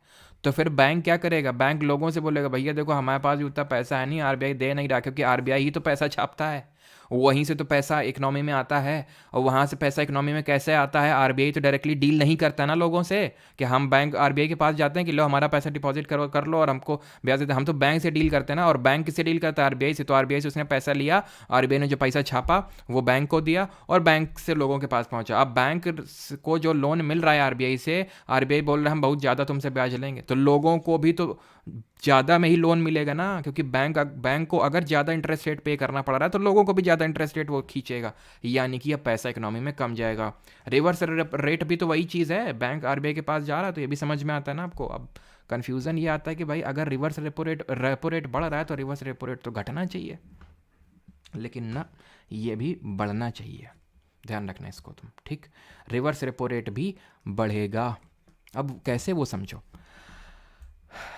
तो फिर बैंक क्या करेगा? बैंक लोगों से बोलेगा भैया देखो हमारे पास भी उतना पैसा है नहीं, आरबीआई दे नहीं रहा, क्योंकि आरबीआई ही तो पैसा छापता है, वहीं से तो पैसा इकोनॉमी में आता है। और वहाँ से पैसा इकोनॉमी में कैसे आता है? आरबीआई तो डायरेक्टली डील नहीं करता ना लोगों से, कि हम बैंक आरबीआई के पास जाते हैं कि लो हमारा पैसा डिपॉजिट कर लो और हमको ब्याज देते हैं। हम तो बैंक से डील करते हैं ना, और बैंक किससे डील करता है? आरबीआई से। तो आरबीआई से उसने पैसा लिया, आरबीआई ने जो पैसा छापा वो बैंक को दिया और बैंक से लोगों के पास पहुंचा। अब बैंक को जो लोन मिल रहा है आरबीआई से, आरबीआई बोल रहा है हम बहुत ज़्यादा तुमसे ब्याज लेंगे, तो लोगों को भी तो ज़्यादा में ही लोन मिलेगा ना, क्योंकि बैंक को अगर ज़्यादा इंटरेस्ट रेट पे करना पड़ रहा है तो लोगों को भी ज़्यादा इंटरेस्ट रेट वो खींचेगा, यानी कि अब पैसा इकोनॉमी में कम जाएगा। रिवर्स रेट भी तो वही चीज़ है, बैंक आरबीआई के पास जा रहा है, तो ये भी समझ में आता है ना आपको। अब कन्फ्यूज़न ये आता है कि भाई अगर रिवर्स रेपो रेट बढ़ रहा है तो रिवर्स रेपो रेट तो घटना चाहिए, लेकिन ना, ये भी बढ़ना चाहिए। ध्यान रखना इसको तुम, ठीक। रिवर्स रेपो रेट भी बढ़ेगा। अब कैसे वो समझो।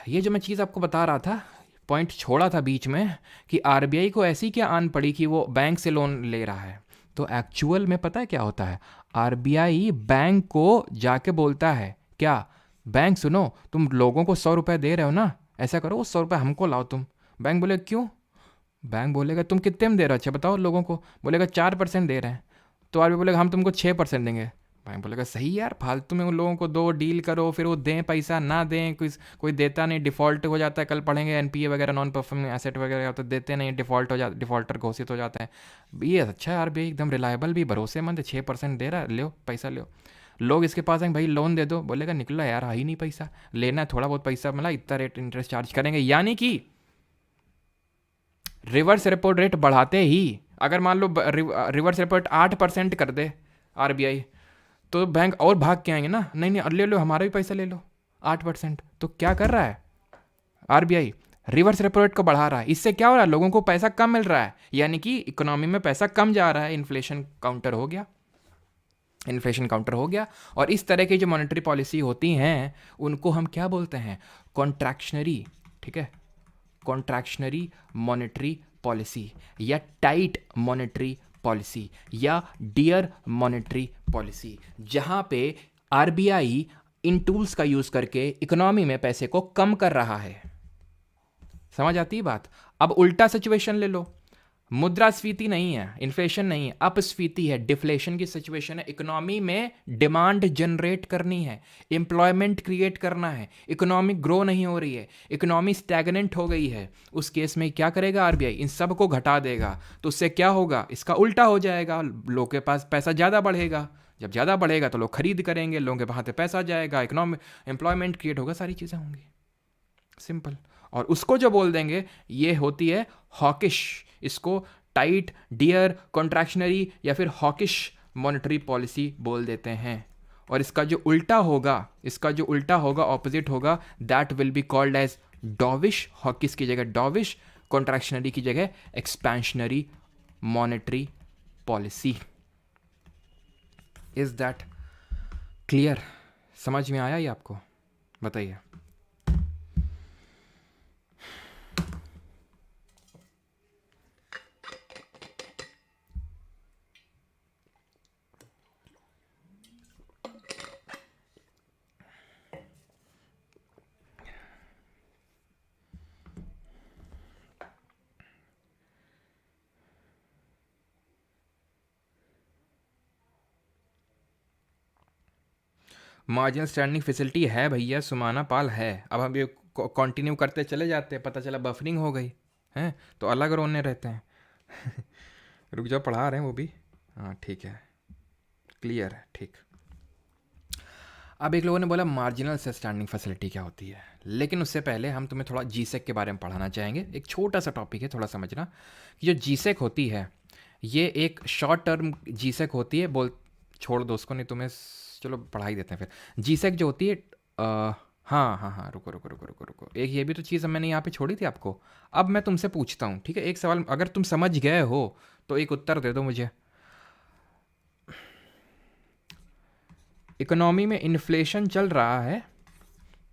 ये जो मैं चीज़ आपको बता रहा था, पॉइंट छोड़ा था बीच में कि आरबीआई को ऐसी क्या आन पड़ी कि वो बैंक से लोन ले रहा है। तो एक्चुअल में पता है क्या होता है, आरबीआई बैंक को जाके बोलता है क्या, बैंक सुनो तुम लोगों को 100 रुपये दे रहे हो ना, ऐसा करो वो 100 रुपये हमको लाओ तुम। बैंक बोले क्यों? बैंक बोलेगा तुम कितने में दे रहे हो? अच्छा बताओ लोगों को। बोलेगा 4% दे रहे हैं। तो आरबीआई बोलेगा हम तुमको 6% देंगे। बैंक बोलेगा सही यार, फालतू में उन लोगों को दो, डील करो, फिर वो दें पैसा ना दें, कोई देता नहीं, डिफ़ॉल्ट हो जाता है। कल पढ़ेंगे एनपीए वगैरह, नॉन परफॉर्मिंग एसेट वगैरह, तो देते नहीं, डिफ़ॉल्ट हो जाता, डिफ़ॉल्टर घोषित हो जाता है। ये अच्छा है, आरबीआई एकदम रिलायबल भी, भरोसेमंद है, 6% दे रहा है, लो पैसा लो। लोग इसके पास आएंगे भाई लोन दे दो, बोलेगा निकलो यार, ही नहीं पैसा, लेना है थोड़ा बहुत पैसा मिला, इतना रेट इंटरेस्ट चार्ज करेंगे। यानी कि रिवर्स रेपो रेट बढ़ाते ही, अगर मान लो रिवर्स रेपो रेट 8% कर दे आरबीआई, तो बैंक और भाग के आएंगे ना, नहीं नहीं ले लो हमारा भी पैसा ले लो 8%। तो क्या कर रहा है आरबीआई? रिवर्स रेपो रेट को बढ़ा रहा है। इससे क्या हो रहा है, लोगों को पैसा कम मिल रहा है, यानी कि इकोनॉमी में पैसा कम जा रहा है, इन्फ्लेशन काउंटर हो गया, इन्फ्लेशन काउंटर हो गया। और इस तरह की जो मॉनेटरी पॉलिसी होती हैं उनको हम क्या बोलते हैं, कॉन्ट्रैक्शनरी, ठीक है, कॉन्ट्रैक्शनरी मॉनेटरी पॉलिसी या टाइट मॉनेटरी पॉलिसी या डियर मॉनेटरी पॉलिसी, जहां पे आरबीआई इन टूल्स का यूज करके इकोनॉमी में पैसे को कम कर रहा है। समझ आती है बात? अब उल्टा सिचुएशन ले लो, मुद्रास्फीति नहीं है, इन्फ्लेशन नहीं है, अपस्फीति है, डिफ्लेशन की सिचुएशन है। इकोनॉमी में डिमांड जनरेट करनी है, एम्प्लॉयमेंट क्रिएट करना है, इकोनॉमी ग्रो नहीं हो रही है, इकोनॉमी स्टैग्नेंट हो गई है। उस केस में क्या करेगा आरबीआई? इन सब को घटा देगा। तो उससे क्या होगा? इसका उल्टा हो जाएगा, लोगों के पास पैसा ज़्यादा बढ़ेगा। जब ज़्यादा बढ़ेगा तो लोग खरीद करेंगे, लोगों के वहाँ पे पैसा जाएगा, इकोनॉमी एम्प्लॉयमेंट क्रिएट होगा, सारी चीज़ें होंगी। सिंपल। और उसको जो बोल देंगे ये होती है हॉकिश, इसको टाइट, डियर, कॉन्ट्रैक्शनरी या फिर हॉकिश मॉनेटरी पॉलिसी बोल देते हैं। और इसका जो उल्टा होगा, ऑपोजिट होगा, that will be called as dovish. Hawkish की जगह डॉविश, कॉन्ट्रैक्शनरी की जगह expansionary monetary policy. Is that clear? समझ में आया ये आपको? बताइए। मार्जिनल स्टैंडिंग फैसिलिटी है भैया, सुमाना पाल है। अब हम ये कंटिन्यू करते चले जाते हैं, पता चला बफरिंग हो गई है तो अलग रोने रहते हैं। रुक जाओ, पढ़ा रहे हैं वो भी। हाँ ठीक है, क्लियर है, ठीक। अब एक लोगों ने बोला मार्जिनल स्टैंडिंग फैसिलिटी क्या होती है, लेकिन उससे पहले हम तुम्हें थोड़ा जीसेक के बारे में पढ़ाना चाहेंगे। एक छोटा सा टॉपिक है, थोड़ा समझना कि जो जीसेक होती है ये एक शॉर्ट टर्म जीसेक होती है। छोड़ दो उसको, नहीं तुम्हें चलो पढ़ा ही देते हैं फिर। जीसेक जो होती है हाँ, रुको, एक ये भी तो चीज़ मैंने यहाँ पे छोड़ी थी आपको। अब मैं तुमसे पूछता हूँ, ठीक है, एक सवाल, अगर तुम समझ गए हो तो एक उत्तर दे दो मुझे। इकोनॉमी में इन्फ्लेशन चल रहा है,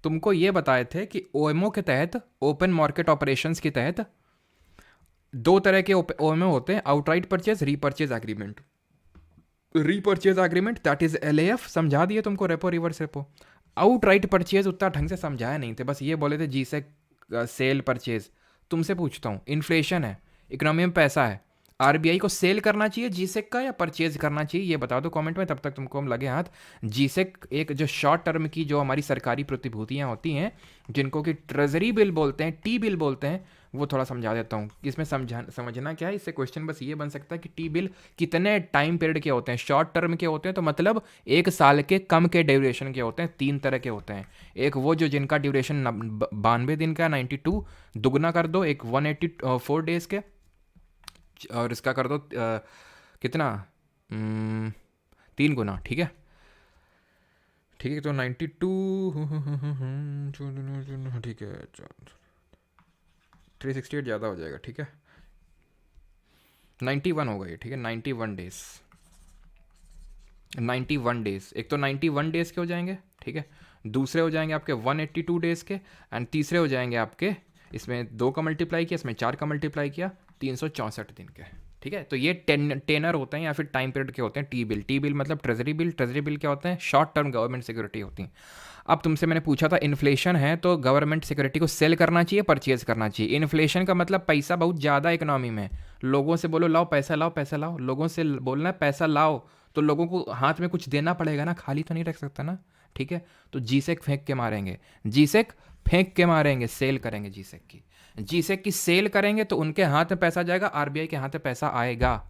तुमको ये बताए थे कि ओएमओ के तहत, ओपन मार्केट ऑपरेशंस के तहत, दो तरह के ओएमओ होते हैं, outright purchase, repurchase agreement. Repurchase agreement that is LAF समझा दिए तुमको, repo reverse repo. Outright purchase उतना ढंग से समझाया नहीं थे, बस ये बोले थे जी से सेल परचेज। तुमसे पूछता हूँ, इन्फ्लेशन है, इकोनॉमी में पैसा है, आरबीआई को सेल करना चाहिए जीसेक का या परचेज करना चाहिए? ये बता दो कमेंट में, तब तक तुमको हम लगे हाथ। जीसेक एक जो शॉर्ट टर्म की जो हमारी सरकारी प्रतिभूतियां होती हैं, जिनको कि ट्रेजरी बिल बोलते हैं, टी बिल बोलते हैं, वो थोड़ा समझा देता हूँ। इसमें समझना क्या है, इससे क्वेश्चन बस ये बन सकता है कि टी बिल कितने टाइम पीरियड के होते हैं। शॉर्ट टर्म के होते हैं तो मतलब 1 साल के कम के ड्यूरेशन के होते हैं। 3 तरह के होते हैं, एक वो जो जिनका ड्यूरेशन 92 दिन का, 92 दुगना कर दो, एक 184 डेज के, और इसका कर दो कितना, 3 गुना, ठीक है। तो 92, ठीक है, 368 ज़्यादा हो जाएगा, ठीक है, 91 होगा ये, ठीक है, 91 डेज, 91 डेज। एक तो 91 डेज के हो जाएंगे, ठीक है, दूसरे हो जाएंगे आपके 182 डेज के, एंड तीसरे हो जाएंगे आपके, इसमें 2 का मल्टीप्लाई किया, इसमें 4 का मल्टीप्लाई किया, 364 दिन के, ठीक है। तो ये टेनर होते हैं या फिर टाइम पीरियड के होते हैं। टी बिल, टी बिल मतलब ट्रेजरी बिल, ट्रेजरी बिल क्या होते हैं? शॉर्ट टर्म गवर्नमेंट सिक्योरिटी होती हैं। अब तुमसे मैंने पूछा था इन्फ्लेशन है तो गवर्नमेंट सिक्योरिटी को सेल करना चाहिए, परचेज करना चाहिए। इन्फ्लेशन का मतलब पैसा बहुत ज़्यादा इकोनॉमी में, लोगों से बोलो लाओ पैसा, लाओ पैसा लाओ, लोगों से बोलना है पैसा लाओ, तो लोगों को हाथ में कुछ देना पड़ेगा ना, खाली तो नहीं रख सकता ना, ठीक है। तो जीसेक फेंक के मारेंगे, जीसेक फेंक के मारेंगे, सेल करेंगे जीसेक की। जीसेक की सेल करेंगे तो उनके हाथ में पैसा जाएगा, आरबीआई के हाथ में पैसा आएगा।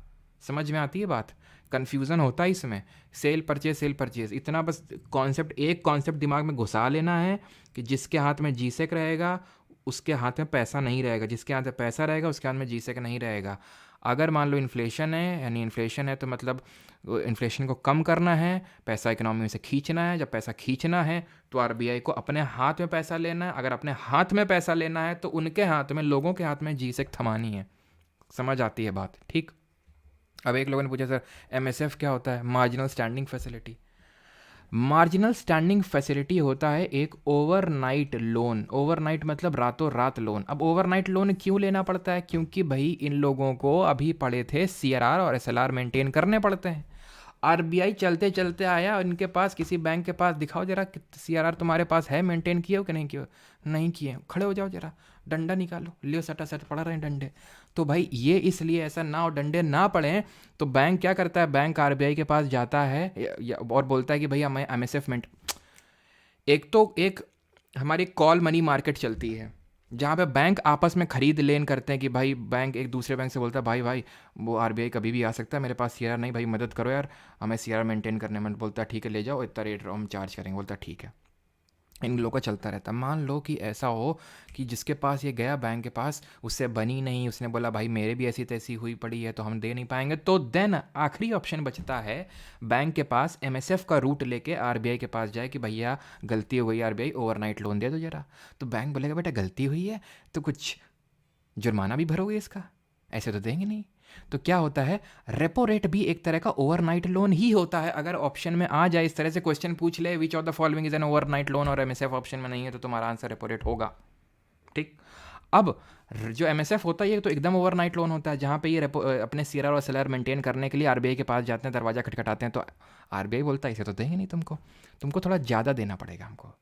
समझ में आती है बात? कन्फ्यूज़न होता है इसमें, सेल परचेज, इतना बस कॉन्सेप्ट, एक कॉन्सेप्ट दिमाग में घुसा लेना है कि जिसके हाथ में जीसेक रहेगा उसके हाथ में पैसा नहीं रहेगा, जिसके हाथ में पैसा रहेगा उसके हाथ में जीसेक नहीं रहेगा। अगर मान लो इन्फ्लेशन है, यानी इन्फ्लेशन है तो मतलब इन्फ्लेशन को कम करना है, पैसा इकोनॉमी में से खींचना है। जब पैसा खींचना है तो आरबीआई को अपने हाथ में पैसा लेना है। अगर अपने हाथ में पैसा लेना है तो उनके हाथ में, लोगों के हाथ में जीसेक थमानी है। समझ आती है बात? ठीक। अब एक लोगों ने पूछा सर एमएसएफ क्या होता है? Marginal standing facility. Marginal standing facility होता है एक ओवरनाइट लोन। ओवरनाइट मतलब रातों रात लोन। अब ओवरनाइट लोन क्यों लेना पड़ता है? क्योंकि भाई इन लोगों को अभी पड़े थे सीआरआर और एसएलआर मेंटेन करने पड़ते हैं। आरबीआई चलते चलते आया और इनके पास, किसी बैंक के पास, दिखाओ जरा सीआरआर तुम्हारे पास है, मेंटेन किए हो कि नहीं किए हो? नहीं किए, खड़े हो जाओ जरा, डंडा निकालो, लियो सटा सट पड़ रहे हैं डंडे। तो भाई ये इसलिए ऐसा ना हो, डंडे ना पड़े, तो बैंक क्या करता है, बैंक आरबीआई के पास जाता है और बोलता है कि भैया मैं एमएसएफ में, एक तो एक हमारी कॉल मनी मार्केट चलती है जहाँ पे बैंक आपस में खरीद लेन करते हैं कि भाई बैंक एक दूसरे बैंक से बोलता है भाई भाई वो आरबीआई कभी भी आ सकता है, मेरे पास सीआर नहीं, भाई मदद करो यार, हमें सीआर मेंटेन करने में। बोलता है ठीक है ले जाओ, इतना रेट हम चार्ज करेंगे। बोलता है ठीक है। इन लोगों का चलता रहता है। मान लो कि ऐसा हो कि जिसके पास ये गया बैंक के पास, उससे बनी नहीं, उसने बोला भाई मेरे भी ऐसी तैसी हुई पड़ी है तो हम दे नहीं पाएंगे, तो देन आखिरी ऑप्शन बचता है बैंक के पास एमएसएफ का रूट लेके आरबीआई के पास जाए कि भैया गलती हो गई, आरबीआई ओवरनाइट लोन दे दो जरा। तो बैंक बोलेगा बेटा गलती हुई है तो कुछ जुर्माना भी भरोगे इसका, ऐसे तो देंगे नहीं। तो क्या होता है, रेपो रेट भी एक तरह का ओवरनाइट लोन ही होता है। अगर ऑप्शन में आ जाए, इस तरह से क्वेश्चन पूछ ले, विच of the following is an overnight loan, और एमएसएफ ऑप्शन में नहीं है, तो तुम्हारा आंसर रेपो रेट होगा। ठीक। अब जो एमएसएफ होता है ये तो एकदम ओवरनाइट लोन होता है, जहाँ पे ये रेपो अपने सीआरआर और एसएलआर मेंटेन करने के लिए आरबीआई के पास जाते हैं, दरवाजा खटखटाते हैं, तो आरबीआई बोलता है इसे तो देंगे नहीं तुमको, तुमको थोड़ा ज़्यादा देना पड़ेगा हमको।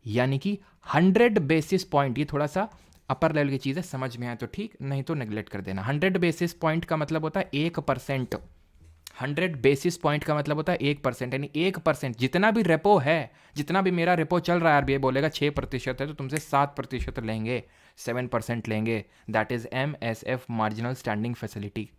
यानी कि 100 बेसिस पॉइंट, ये थोड़ा सा अपर लेवल की चीज़ है, समझ में आए तो ठीक, नहीं तो नेग्लेक्ट कर देना। 100 बेसिस पॉइंट का मतलब होता है 1%। 100 बेसिस पॉइंट का मतलब होता है 1%, यानी 1%। जितना भी रेपो है, जितना भी मेरा रेपो चल रहा है, आरबीआई बोलेगा 6% है तो तुमसे 7% लेंगे, 7% लेंगे। That is MSF, marginal standing facility.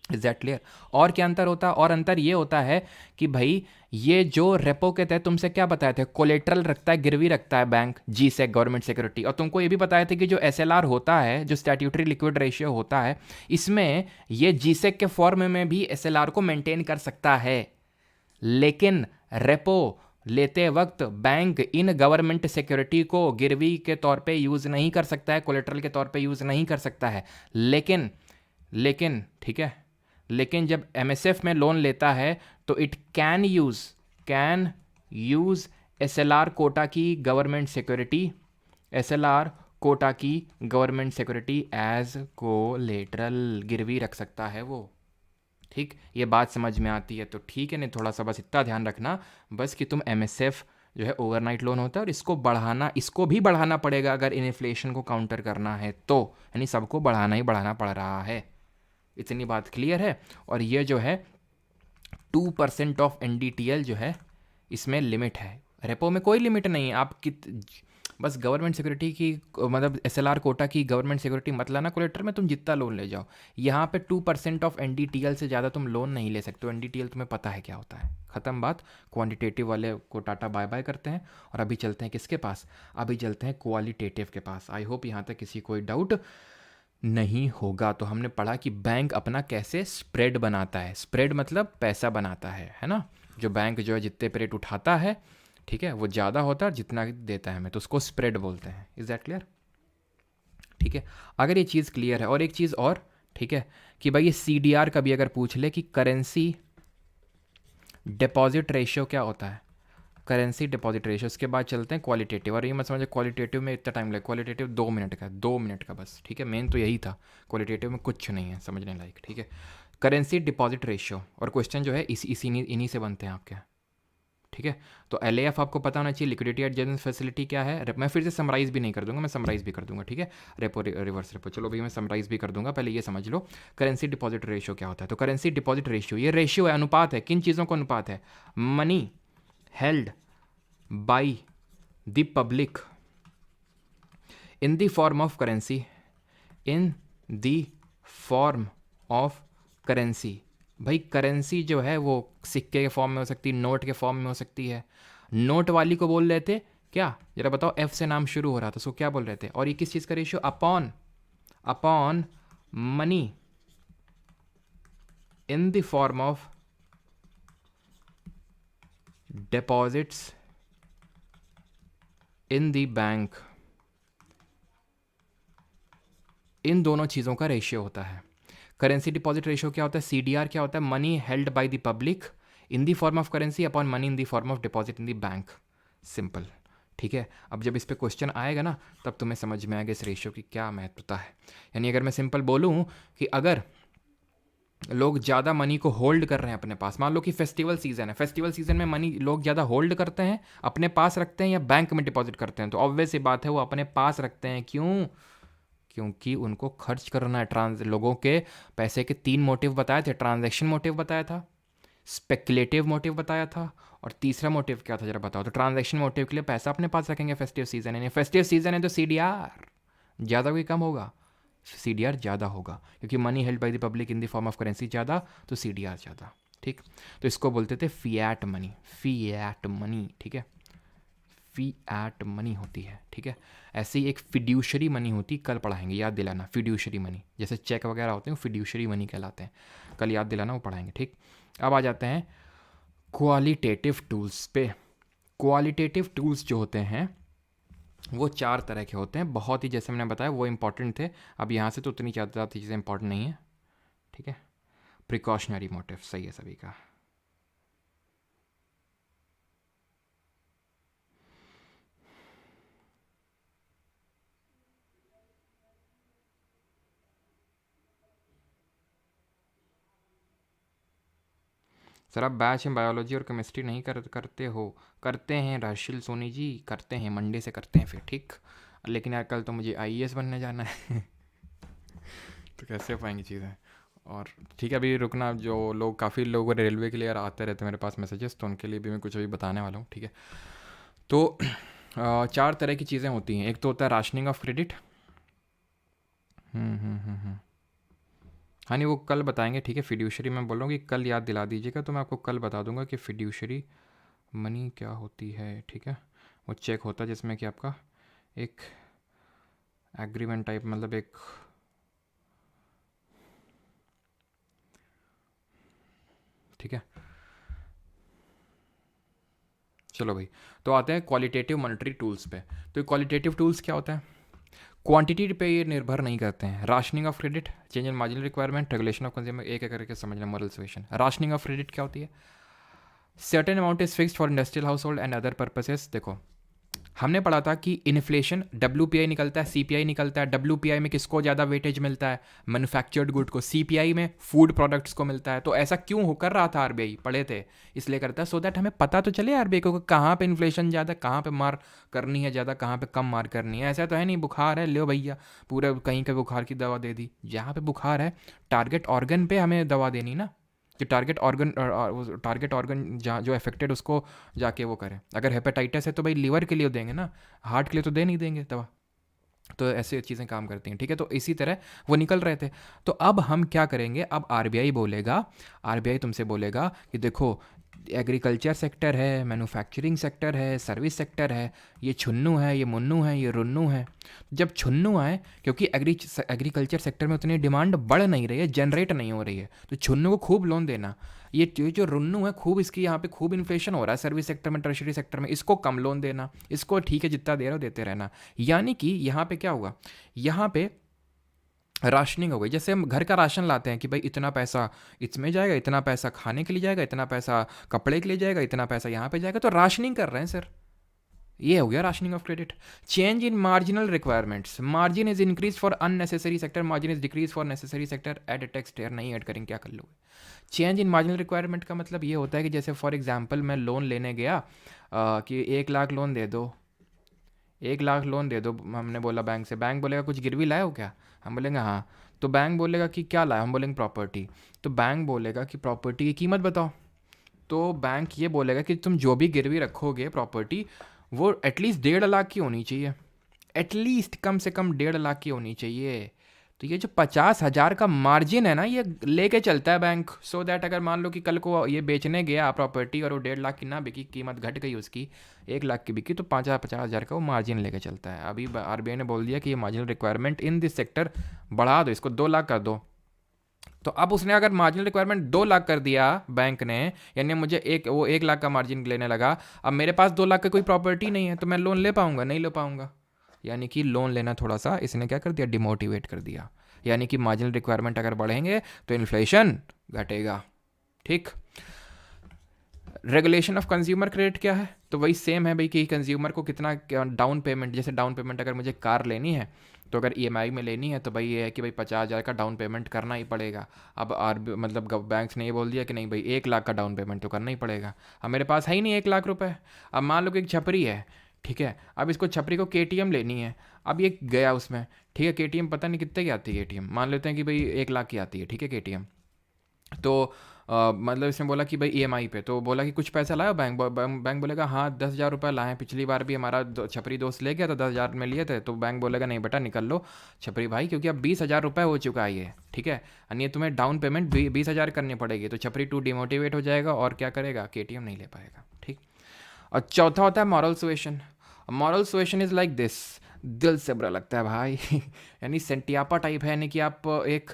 Is that clear? और क्या अंतर होता है? और अंतर ये होता है कि भाई ये जो रेपो के तहत तुमसे क्या बताए थे, कोलेट्रल रखता है, गिरवी रखता है बैंक, जी सेक गवर्नमेंट सिक्योरिटी। और तुमको ये भी बताए थे कि जो एसएलआर होता है, जो स्टैट्यूटरी लिक्विड रेशियो होता है, इसमें ये जी सेक के फॉर्म में भी एसएलआर को मेंटेन कर सकता है। लेकिन रेपो लेते वक्त बैंक इन गवर्नमेंट सिक्योरिटी को गिरवी के तौर पे यूज़ नहीं कर सकता है, कोलेट्रल के तौर पे यूज़ नहीं कर सकता है। लेकिन लेकिन ठीक है, लेकिन जब एमएसएफ में लोन लेता है तो it can use SLR quota की गवर्नमेंट सिक्योरिटी, एसएलआर कोटा की गवर्नमेंट सिक्योरिटी एज कोलेटरल, गिरवी रख सकता है वो। ठीक, ये बात समझ में आती है तो ठीक है, नहीं थोड़ा सा बस इतना ध्यान रखना बस कि तुम एमएसएफ जो है ओवरनाइट लोन होता है और इसको बढ़ाना, इसको भी बढ़ाना पड़ेगा अगर इन्फ्लेशन को काउंटर करना है तो, यानी सबको बढ़ाना ही बढ़ाना पड़ रहा है। इतनी बात क्लियर है? और ये जो है 2% ऑफ एनडीटीएल जो है इसमें लिमिट है, रेपो में कोई लिमिट नहीं है। आप बस गवर्नमेंट सिक्योरिटी की, मतलब एसएलआर कोटा की गवर्नमेंट सिक्योरिटी मत लाना कोलेटर में, तुम जितना लोन ले जाओ। यहाँ पे 2% ऑफ एनडीटीएल से ज़्यादा तुम लोन नहीं ले सकते हो। एनडीटीएल तुम्हें पता है क्या होता है, ख़त्म बात। क्वांटिटेटिव वाले को टाटा बाय बाय करते हैं और अभी चलते हैं किसके पास, अभी चलते हैं क्वालिटेटिव के पास। आई होप यहाँ तक किसी कोई डाउट नहीं होगा। तो हमने पढ़ा कि बैंक अपना कैसे स्प्रेड बनाता है, स्प्रेड मतलब पैसा बनाता है ना। जो बैंक जो है जितने पे रेट उठाता है, ठीक है, वो ज़्यादा होता है जितना देता है हमें, तो उसको स्प्रेड बोलते हैं। Is that clear? ठीक है, अगर ये चीज़ क्लियर है, और एक चीज़ और, ठीक है, कि भाई ये सीडीआर कभी अगर पूछ ले कि करेंसी डिपॉजिट रेशियो क्या होता है, करेंसी डिपॉजिट रेशियो। उसके बाद चलते हैं क्वालिटेटिव, और ये मत समझे क्वालिटेटिव में इतना टाइम लगे, क्वालिटेटिव 2 मिनट का, 2 मिनट का बस, ठीक है, मेन तो यही था, क्वालिटेटिव में कुछ नहीं है समझने लायक। ठीक है, करेंसी डिपॉजिट रेशियो, और क्वेश्चन जो है इन्हीं से बनते हैं आपके। ठीक है, तो एलएएफ आपको पता होना चाहिए, लिक्विडिटी एडजस्टमेंट फैसिलिटी क्या है। मैं फिर से समराइज भी नहीं कर दूंगा, मैं समराइज भी कर दूंगा। ठीक है, रेपो रिवर्स रेपो, चलो भैया मैं समराइज भी कर दूंगा, पहले ये समझ लो करेंसी डिपॉजिट रेशियो क्या होता है। तो करेंसी डिपॉजिट रेशियो ये रेशियो है, अनुपात है, किन चीज़ों का अनुपात है, money held by the public in the form of currency, in the form of currency। भाई करेंसी जो है वो सिक्के के फॉर्म में हो सकती है, नोट के फॉर्म में हो सकती है। नोट वाली को बोल रहे थे क्या, जरा बताओ, एफ से नाम शुरू हो रहा था, उसको क्या बोल रहे थे? और ये किस चीज़ का ratio, upon money in the form of deposits in the bank. इन दोनों चीज़ों का रेशियो होता है। करेंसी डिपॉजिट रेशियो क्या होता है, सीडीआर क्या होता है, money held by the public in the form of currency upon money in the form of deposit in the bank, simple. ठीक है, अब जब इस पे क्वेश्चन आएगा ना तब तुम्हें समझ में आएगा इस रेशियो की क्या महत्वता है। यानी अगर मैं सिंपल बोलूँ कि अगर लोग ज़्यादा मनी को होल्ड कर रहे हैं अपने पास, मान लो कि फेस्टिवल सीजन है, फेस्टिवल सीजन में मनी लोग ज़्यादा होल्ड करते हैं, अपने पास रखते हैं या बैंक में डिपॉजिट करते हैं, तो ऑब्वियस सी बात है वो अपने पास रखते हैं। क्यों? क्योंकि उनको खर्च करना है। लोगों के पैसे के 3 मोटिव बताए थे, ट्रांजैक्शन मोटिव बताया था, स्पेकुलेटिव मोटिव बताया था, और तीसरा मोटिव क्या था जरा बताओ। तो ट्रांजैक्शन मोटिव के लिए पैसा अपने पास रखेंगे, फेस्टिव सीजन है, फेस्टिव सीजन है तो सीडीआर ज़्यादा कोई कम होगा, सीडीआर ज़्यादा होगा, क्योंकि money held by the public in the form of currency ज़्यादा तो सीडीआर ज़्यादा। ठीक, तो इसको बोलते थे फिएट मनी, फिएट मनी। ठीक है, फिएट मनी होती है। ठीक है, ऐसे ही एक फिड्यूशरी मनी होती, कल पढ़ाएंगे, याद दिलाना। फिड्यूशरी मनी जैसे चेक वगैरह होते हैं फिड्यूशरी मनी कहलाते हैं, कल याद दिलाना, वो पढ़ाएंगे। ठीक, अब आ जाते हैं क्वालिटेटिव टूल्स पे। क्वालिटेटिव टूल्स जो होते हैं वो 4 तरह के होते हैं, बहुत ही जैसे मैंने बताया वो इंपॉर्टेंट थे। अब यहाँ से तो उतनी ज़्यादा चीज़ें इंपॉर्टेंट नहीं है। ठीक है, प्रिकॉशनरी मोटिव सही है सभी का। सर आप बैच में बायोलॉजी और केमिस्ट्री नहीं करते हो? करते हैं राशिल सोनी जी, करते हैं, मंडे से करते हैं फिर। ठीक, लेकिन यार कल तो मुझे आईएएस बनने जाना है तो कैसे हो पाएंगी चीज़ें। और ठीक है, अभी रुकना, जो लोग काफ़ी लोग रेलवे के लिए यार आते रहते हैं मेरे पास मैसेजेस, तो उनके लिए भी मैं कुछ अभी बताने वाला हूँ। ठीक है, तो 4 तरह की चीज़ें होती हैं। एक तो होता है राशनिंग ऑफ क्रेडिट। हाँ नहीं, वो कल बताएंगे। ठीक है, फिड्यूशरी मैं बोल रहा हूँ कि कल याद दिला दीजिएगा, तो मैं आपको कल बता दूंगा कि फिड्यूशरी मनी क्या होती है। ठीक है, वो चेक होता है जिसमें कि आपका एक एग्रीमेंट टाइप, मतलब एक ठीक है, चलो भाई, तो आते हैं क्वालिटेटिव मॉनेटरी टूल्स पे। तो क्वालिटेटिव टूल्स क्या होता है? क्वांटिटी पे ये निर्भर नहीं करते हैं। Rationing of credit, change in marginal requirement, regulation of consumer, एक एक करके समझना। Moral solution, rationing of credit क्या होती है? Certain amount is fixed for industrial house hold and other purposes. देखो, हमने पढ़ा था कि इन्फ्लेशन, डब्ल्यूपीआई निकलता है, सीपीआई निकलता है। डब्ल्यूपीआई में किसको ज़्यादा वेटेज मिलता है? मैन्युफैक्चर्ड गुड को। सीपीआई में फूड प्रोडक्ट्स को मिलता है। तो ऐसा क्यों हो कर रहा था आरबीआई? पढ़े थे, इसलिए करता है सो दैट हमें पता तो चले आरबीआई को कहाँ पे इन्फ्लेशन ज़्यादा, कहाँ पे मार करनी है ज़्यादा, कहाँ पे कम मार करनी है। ऐसा तो है नहीं बुखार है, लो भैया पूरे कहीं के बुखार की दवा दे दी। जहाँ पे बुखार है टारगेट ऑर्गन पे हमें दवा देनी ना, कि टारगेट ऑर्गन जहाँ जो अफेक्टेड उसको जाके वो करें। अगर हेपेटाइटिस है तो भाई लीवर के लिए देंगे ना, हार्ट के लिए तो दे नहीं देंगे दवा। तो ऐसे चीज़ें काम करती हैं। ठीक है, तो इसी तरह वो निकल रहे थे। तो अब हम क्या करेंगे? अब आरबीआई बोलेगा, आरबीआई तुमसे बोलेगा कि देखो एग्रीकल्चर सेक्टर है, मैन्युफैक्चरिंग सेक्टर है, सर्विस सेक्टर है, ये छुन्नू है, ये मुन्नू है, ये रुन्नू है। जब छुन्नू आए, क्योंकि एग्रीकल्चर सेक्टर में उतनी डिमांड बढ़ नहीं रही है, जनरेट नहीं हो रही है, तो छुन्नू को खूब लोन देना। ये जो रुन्नू है, खूब इसकी यहाँ पे खूब इन्फ्लेशन हो रहा है सर्विस सेक्टर में, टर्शरी सेक्टर में, इसको कम लोन देना, इसको ठीक है जितना दे रहे हो देते रहना। यानी कि यहाँ पे क्या होगा? यहाँ पे राशनिंग हो गई। जैसे हम घर का राशन लाते हैं कि भाई इतना पैसा इसमें जाएगा, इतना पैसा खाने के लिए जाएगा, इतना पैसा कपड़े के लिए जाएगा, इतना पैसा यहाँ पे जाएगा, तो राशनिंग कर रहे हैं सर। ये हो गया rationing of credit. Change in marginal requirements, margin is increase for unnecessary sector, margin is decrease for necessary sector. Add text here नहीं ऐड करेंगे, क्या कर लोगे? चेंज इन मार्जिनल रिक्वायरमेंट का मतलब ये होता है कि जैसे फॉर एग्जांपल मैं लोन लेने गया कि 1 लाख लोन दे दो, 1 लाख लोन दे दो, हमने बोला बैंक से, बैंक बोलेगा कुछ गिरवी लाए हो क्या? हम बोलेंगे हाँ। तो बैंक बोलेगा कि क्या लाया? हम बोलेंगे प्रॉपर्टी। तो बैंक बोलेगा कि प्रॉपर्टी की कीमत बताओ। तो बैंक ये बोलेगा कि तुम जो भी गिरवी रखोगे प्रॉपर्टी, वो एटलीस्ट 1.5 लाख की होनी चाहिए, एटलीस्ट कम से कम 1.5 लाख की होनी चाहिए। तो ये जो 50,000 का मार्जिन है ना, ये लेके चलता है बैंक, सो दैट अगर मान लो कि कल को ये बेचने गया प्रॉपर्टी और वो 1.5 लाख की ना बिकी, कीमत घट गई उसकी, 1 लाख की बिकी, तो 50,000 का वो मार्जिन लेके चलता है। अभी आरबीआई ने बोल दिया कि ये marginal requirement in this sector बढ़ा दो, इसको 2 लाख कर दो। तो अब उसने अगर मार्जिनल रिक्वायरमेंट 2 लाख कर दिया बैंक ने, यानी मुझे 1 लाख का मार्जिन लेने लगा, अब मेरे पास 2 लाख का कोई प्रॉपर्टी नहीं है, तो मैं लोन ले पाऊंगा? नहीं ले पाऊंगा। यानी कि लोन लेना थोड़ा सा इसने क्या कर दिया? डिमोटिवेट कर दिया। यानी कि मार्जिनल रिक्वायरमेंट अगर बढ़ेंगे तो इन्फ्लेशन घटेगा। ठीक, रेगुलेशन ऑफ कंज्यूमर क्रेडिट क्या है? तो वही सेम है भाई कि कंज्यूमर को कितना डाउन पेमेंट, जैसे डाउन पेमेंट अगर मुझे कार लेनी है तो अगर ईएमआई में लेनी है तो भाई ये है कि भाई 50,000 का डाउन पेमेंट करना ही पड़ेगा। अब मतलब बैंक ने ये बोल दिया कि नहीं भाई 1 लाख का डाउन पेमेंट तो करना ही पड़ेगा। अब मेरे पास है ही नहीं 1 लाख रुपए। अब मान लो कि एक छपरी है, ठीक है, अब इसको छपरी को केटीएम लेनी है। अब ये गया उसमें, ठीक है, केटीएम पता नहीं कितने की आती है केटीएम, मान लेते हैं कि भाई 1 लाख की आती है, ठीक है केटीएम। तो मतलब इसने बोला कि भाई ईएमआई पे, तो बोला कि कुछ पैसा लाया बैंक बोलेगा हाँ 10,000 रुपये लाए हैं, पिछली बार भी हमारा छपरी दोस्त ले गया तो 10,000 में लिए थे। तो बैंक बोलेगा नहीं बेटा निकल लो छपरी भाई, क्योंकि अब 20,000 रुपये हो चुका है ये, ठीक है, यानी तुम्हें डाउन पेमेंट 20,000 करनी पड़ेगी। तो छपरी टू डिमोटिवेट हो जाएगा और क्या करेगा, केटीएम नहीं ले पाएगा, ठीक। और चौथा होता है moral suasion. Moral suasion is like this, दिल से बुरा लगता है भाई यानी सेंटियापा टाइप है, यानी कि आप एक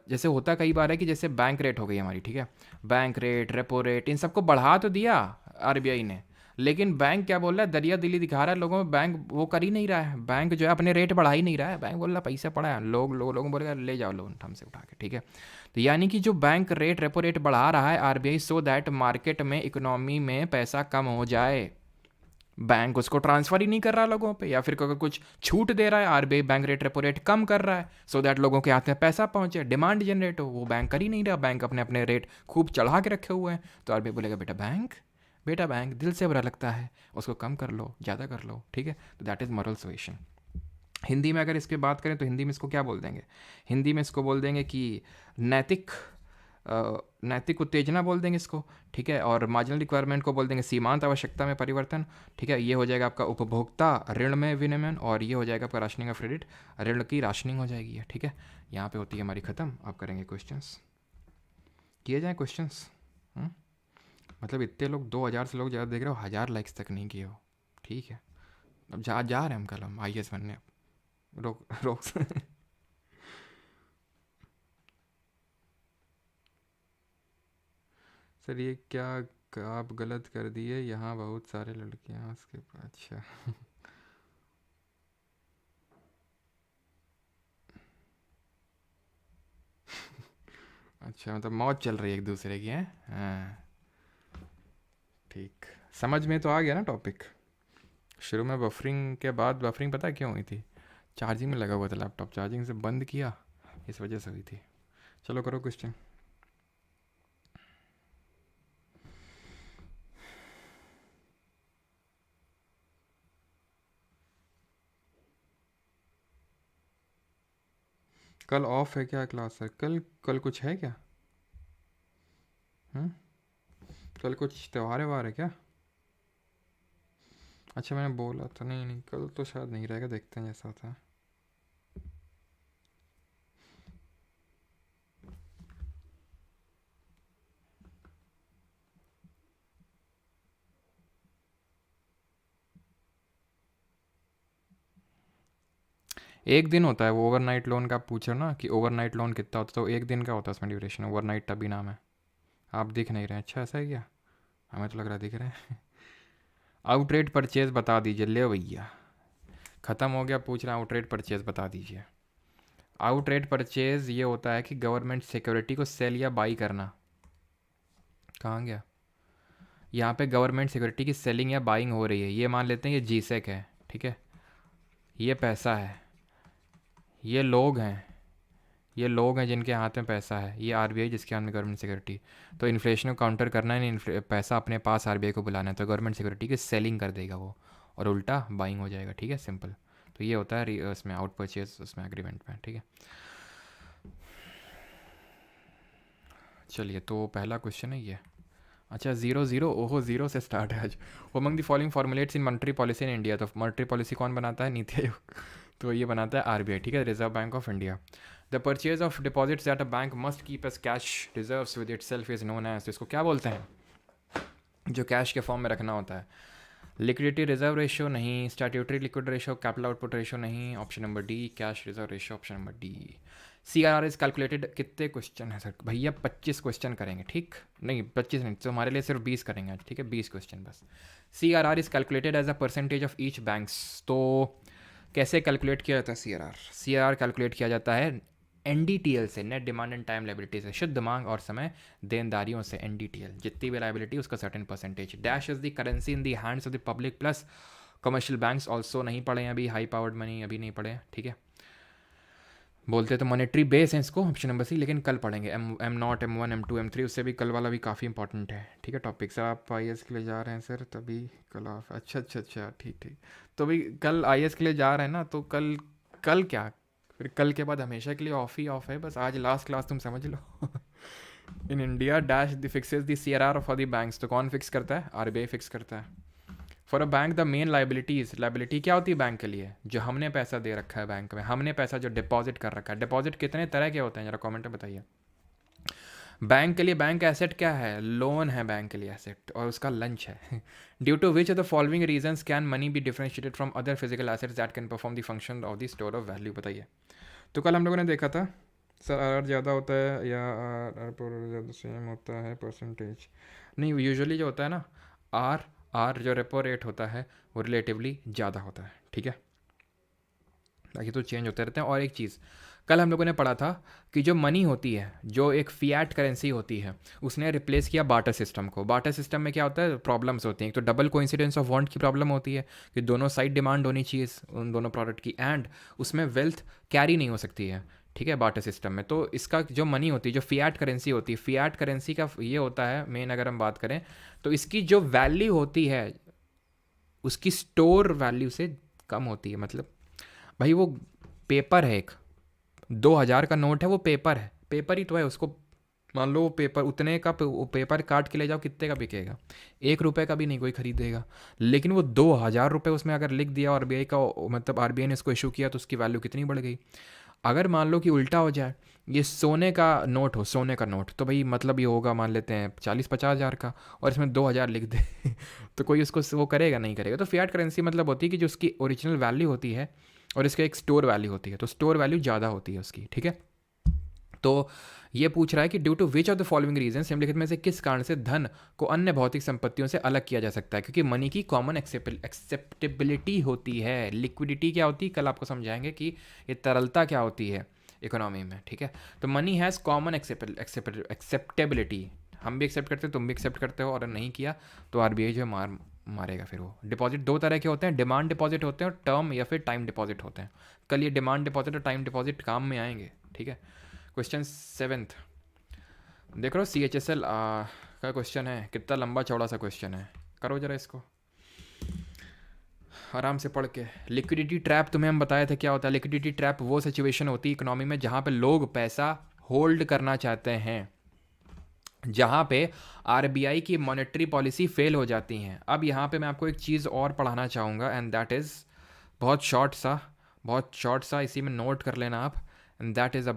जैसे होता कई बार है कि जैसे बैंक रेट हो गई हमारी, ठीक है, बैंक रेट, रेपो रेट, इन सबको बढ़ा तो दिया आरबीआई ने, लेकिन बैंक क्या बोल रहा है, दरिया दिली दिखा रहा है लोगों में, बैंक वो कर ही नहीं रहा है, बैंक जो है अपने रेट बढ़ा ही नहीं रहा है। बैंक बोल रहा है पैसा पड़ा है, लोग बोलेगा ले जाओ लोन हमसे उठा के, ठीक है। तो यानी कि जो बैंक रेट, रेपो रेट बढ़ा रहा है आरबीआई, सो दैट मार्केट में, इकोनॉमी में पैसा कम हो जाए। बैंक उसको ट्रांसफर ही नहीं कर रहा लोगों पे, या फिर अगर कुछ छूट दे रहा है RBI, bank rate, repo rate कम कर रहा है सो दैट लोगों के हाथ में पैसा पहुंचे, डिमांड जनरेट हो, वो बैंक कर ही नहीं रहा, बैंक अपने अपने रेट खूब चढ़ा के रखे हुए हैं। तो आरबीआई बोलेगा बेटा बैंक, दिल से बुरा लगता है, उसको कम कर लो, ज़्यादा कर लो, ठीक है। तो that is moral suasion. Hindi में अगर इसके बात करें तो हिंदी में इसको क्या बोल देंगे, हिंदी में इसको बोल देंगे कि नैतिक नैतिक उत्तेजना बोल देंगे इसको, ठीक है। और मार्जिनल रिक्वायरमेंट को बोल देंगे सीमांत आवश्यकता में परिवर्तन, ठीक है। ये हो जाएगा आपका उपभोक्ता ऋण में विनियमन, और ये हो जाएगा आपका राशनिंग ऑफ क्रेडिट, ऋण की राशनिंग हो जाएगी है, ठीक है। यहाँ पे होती है हमारी ख़त्म। अब करेंगे क्वेश्चंस, किए जाएँ क्वेश्चंस। मतलब इतने लोग, 2,000 से लोग ज़्यादा देख रहे हो, 1,000 लाइक्स तक नहीं किए हो, ठीक है। अब जा रहे हैं हम कल, हम IAS बनने। रोक रोक सर ये क्या आप गलत कर दिए, यहाँ बहुत सारे लड़कियाँ उसके पास, अच्छा अच्छा, मतलब मौज चल रही है एक दूसरे की, हैं, हाँ ठीक, समझ में तो आ गया ना टॉपिक। शुरू में बफरिंग के बाद, बफरिंग पता है क्यों हुई थी, चार्जिंग में लगा हुआ था लैपटॉप, चार्जिंग से बंद किया, इस वजह से हुई थी। चलो करो क्वेश्चन। कल ऑफ है क्या क्लास है, कल कल कुछ है क्या? हम्म, कल कुछ त्यौहार वार है क्या? अच्छा मैंने बोला था, नहीं नहीं कल तो शायद नहीं रहेगा, देखते हैं जैसा होता है। एक दिन होता है वो ओवरनाइट लोन का, आप पूछ रहे हो ना कि ओवरनाइट लोन कितना होता है, तो एक दिन का होता है उसमें ड्यूरेशन, ओवरनाइट तभी नाम है। आप दिख नहीं रहे, अच्छा ऐसा है क्या, हमें तो लग रहा है दिख रहे हैं आउटरेट परचेज बता दीजिए, ले भैया ख़त्म हो गया, पूछ रहा हूँ आउटरेट परचेज बता दीजिए। आउटरेट परचेज ये होता है कि गवर्नमेंट सिक्योरिटी को सेल या बाई करना। कहाँ गया, यहाँ पे गवर्नमेंट सिक्योरिटी की सेलिंग या बाइंग हो रही है, ये मान लेते हैं ये जीसेक है, ठीक है, ये पैसा है, ये लोग हैं, ये लोग हैं जिनके हाथ में पैसा है, ये आरबीआई जिसके हाथ में गवर्नमेंट सिक्योरिटी। तो इन्फ्लेशन को काउंटर करना है नहीं, पैसा अपने पास आरबीआई को बुलाना है, तो गवर्नमेंट सिक्योरिटी की सेलिंग कर देगा वो, और उल्टा बाइंग हो जाएगा, ठीक है, सिंपल। तो ये होता है उसमें आउट परचेज, उसमें एग्रीमेंट में, ठीक है। चलिए तो पहला क्वेश्चन है ये, अच्छा 0 0, ओहो 0 से स्टार्ट है आज। Among the following formulates in monetary policy in India, तो मॉनेटरी पॉलिसी कौन बनाता है, नीति आयोग तो ये बनाता है आरबीआई, ठीक है, Reserve Bank of India. The purchase of deposits that a bank must keep as cash reserves with itself is known as, तो इसको क्या बोलते हैं, जो कैश के फॉर्म में रखना होता है। लिक्विडिटी रिजर्व रेशियो नहीं, statutory liquid ratio, capital output ratio नहीं, option number D cash reserve ratio, option number D. CRR is calculated, कितने क्वेश्चन है सर भैया, 25 क्वेश्चन करेंगे, ठीक, नहीं 25 नहीं, तो हमारे लिए सिर्फ 20 करेंगे आज, ठीक है, 20 क्वेश्चन बस। CRR is calculated as a percentage of each banks, तो कैसे कैलकुलेट किया जाता है CRR? CRR कैलकुलेट किया जाता है NDTL से, net demand and time liability से, शुद्ध मांग और समय देनदारियों से, NDTL जितनी भी लाइबिलिटी उसका certain percentage. Dash is the currency in the hands of the public plus commercial banks also, नहीं पढ़े हैं अभी, हाई पावर्ड मनी अभी नहीं पढ़े हैं, ठीक है। बोलते तो मॉनेटरी बेस है इसको, ऑप्शन नंबर सी, लेकिन कल पढ़ेंगे। M0, M1, M2, M3, उससे भी कल वाला भी काफ़ी इंपॉर्टेंट है, ठीक है। टॉपिक सर आप IAS के लिए जा रहे हैं सर, तभी कल ऑफ, अच्छा अच्छा अच्छा, ठीक ठीक। तो भाई कल IAS के लिए जा रहे हैं ना, तो कल कल क्या, फिर कल के बाद हमेशा के लिए ऑफ ही ऑफ है, बस आज लास्ट क्लास तुम समझ लो। In India dash the fixes the CRR for the banks, तो कौन फिक्स करता है? RBI फिक्स करता है। For a bank the main liabilities, liability क्या होती है बैंक के लिए? जो हमने पैसा दे रखा है बैंक में, हमने पैसा जो डिपॉजिट कर रखा है। डिपॉजिट कितने तरह के होते हैं जरा कमेंट में बताइए। बैंक के लिए बैंक एसेट क्या है? लोन है बैंक के लिए एसेट, और उसका लंच है। Due to which of the following reasons can money be differentiated from other physical assets that can perform the function of the store of value, बताइए। तो कल हम लोगों ने देखा था सर, आर ज़्यादा होता है या आर ज़्यादा सेम होता है परसेंटेज? नहीं, यूजुअली जो होता है ना, आर जो रेपो रेट होता है वो रिलेटिवली ज़्यादा होता है, ठीक है। बाकी तो चेंज होते रहते हैं। और एक चीज़ कल हम लोगों ने पढ़ा था कि जो मनी होती है, जो एक फिएट करेंसी होती है, उसने रिप्लेस किया बार्टर सिस्टम को। बार्टर सिस्टम में क्या होता है? प्रॉब्लम्स होती हैं। एक तो डबल कोइंसिडेंस ऑफ वांट की प्रॉब्लम होती है कि दोनों साइड डिमांड होनी चाहिए उन दोनों प्रोडक्ट की, एंड उसमें वेल्थ कैरी नहीं हो सकती है, ठीक है, बार्टर सिस्टम में। तो इसका जो मनी होती है, जो फिएट करेंसी होती है, फिएट करेंसी का ये होता है मेन, अगर हम बात करें तो इसकी जो वैल्यू होती है उसकी स्टोर वैल्यू से कम होती है। मतलब भाई वो पेपर है, एक 2000 का नोट है, वो पेपर है, पेपर ही तो है। उसको मान लो वो पेपर उतने का पेपर काट के ले जाओ, कितने का बिकेगा? 1 रुपये का भी नहीं कोई खरीदेगा। लेकिन वो 2000 रुपये उसमें अगर लिख दिया RBI का, मतलब RBI ने इसको इशू किया, तो उसकी वैल्यू कितनी बढ़ गई। अगर मान लो कि उल्टा हो जाए, ये सोने का नोट हो, सोने का नोट, तो भाई मतलब ये होगा, मान लेते हैं 40-50 हज़ार का, और इसमें 2000 लिख दे तो कोई उसको वो करेगा? नहीं करेगा। तो फिएट करेंसी मतलब होती है कि जो उसकी ओरिजिनल वैल्यू होती है और इसका एक स्टोर वैल्यू होती है, तो स्टोर वैल्यू ज़्यादा होती है उसकी, ठीक है। तो ये पूछ रहा है कि due to which of the following reason, निम्नलिखित में से किस कारण से धन को अन्य भौतिक संपत्तियों से अलग किया जा सकता है? क्योंकि मनी की कॉमन एक्सेप्टेबिलिटी होती है। लिक्विडिटी क्या होती है कल आपको समझाएंगे कि ये तरलता क्या होती है इकोनॉमी में, ठीक है। तो मनी हैज़ कॉमन एक्सेप्टेबिलिटी, हम भी एक्सेप्ट करते हो, तुम भी एक्सेप्ट करते हो, और नहीं किया तो RBI जो मारेगा फिर वो। डिपॉजिट 2 तरह के होते हैं, डिमांड डिपॉजिट होते हैं और टर्म या फिर टाइम डिपॉजिट होते हैं। कल ये डिमांड डिपॉजिट और टाइम डिपॉजिट काम में आएंगे, ठीक है। क्वेश्चन 7th देख रहे हो, CHSL का क्वेश्चन है, कितना लंबा चौड़ा सा क्वेश्चन है, करो जरा इसको आराम से पढ़ के। लिक्विडिटी ट्रैप तुम्हें हम बताए थे क्या होता है। लिक्विडिटी ट्रैप वो सिचुएशन होती है इकोनॉमी में जहाँ पे लोग पैसा होल्ड करना चाहते हैं, जहाँ पे RBI की मॉनेटरी पॉलिसी फेल हो जाती हैं। अब यहाँ पे मैं आपको एक चीज़ और पढ़ाना चाहूँगा, एंड दैट इज़ बहुत शॉर्ट सा इसी में नोट कर लेना आप, and that is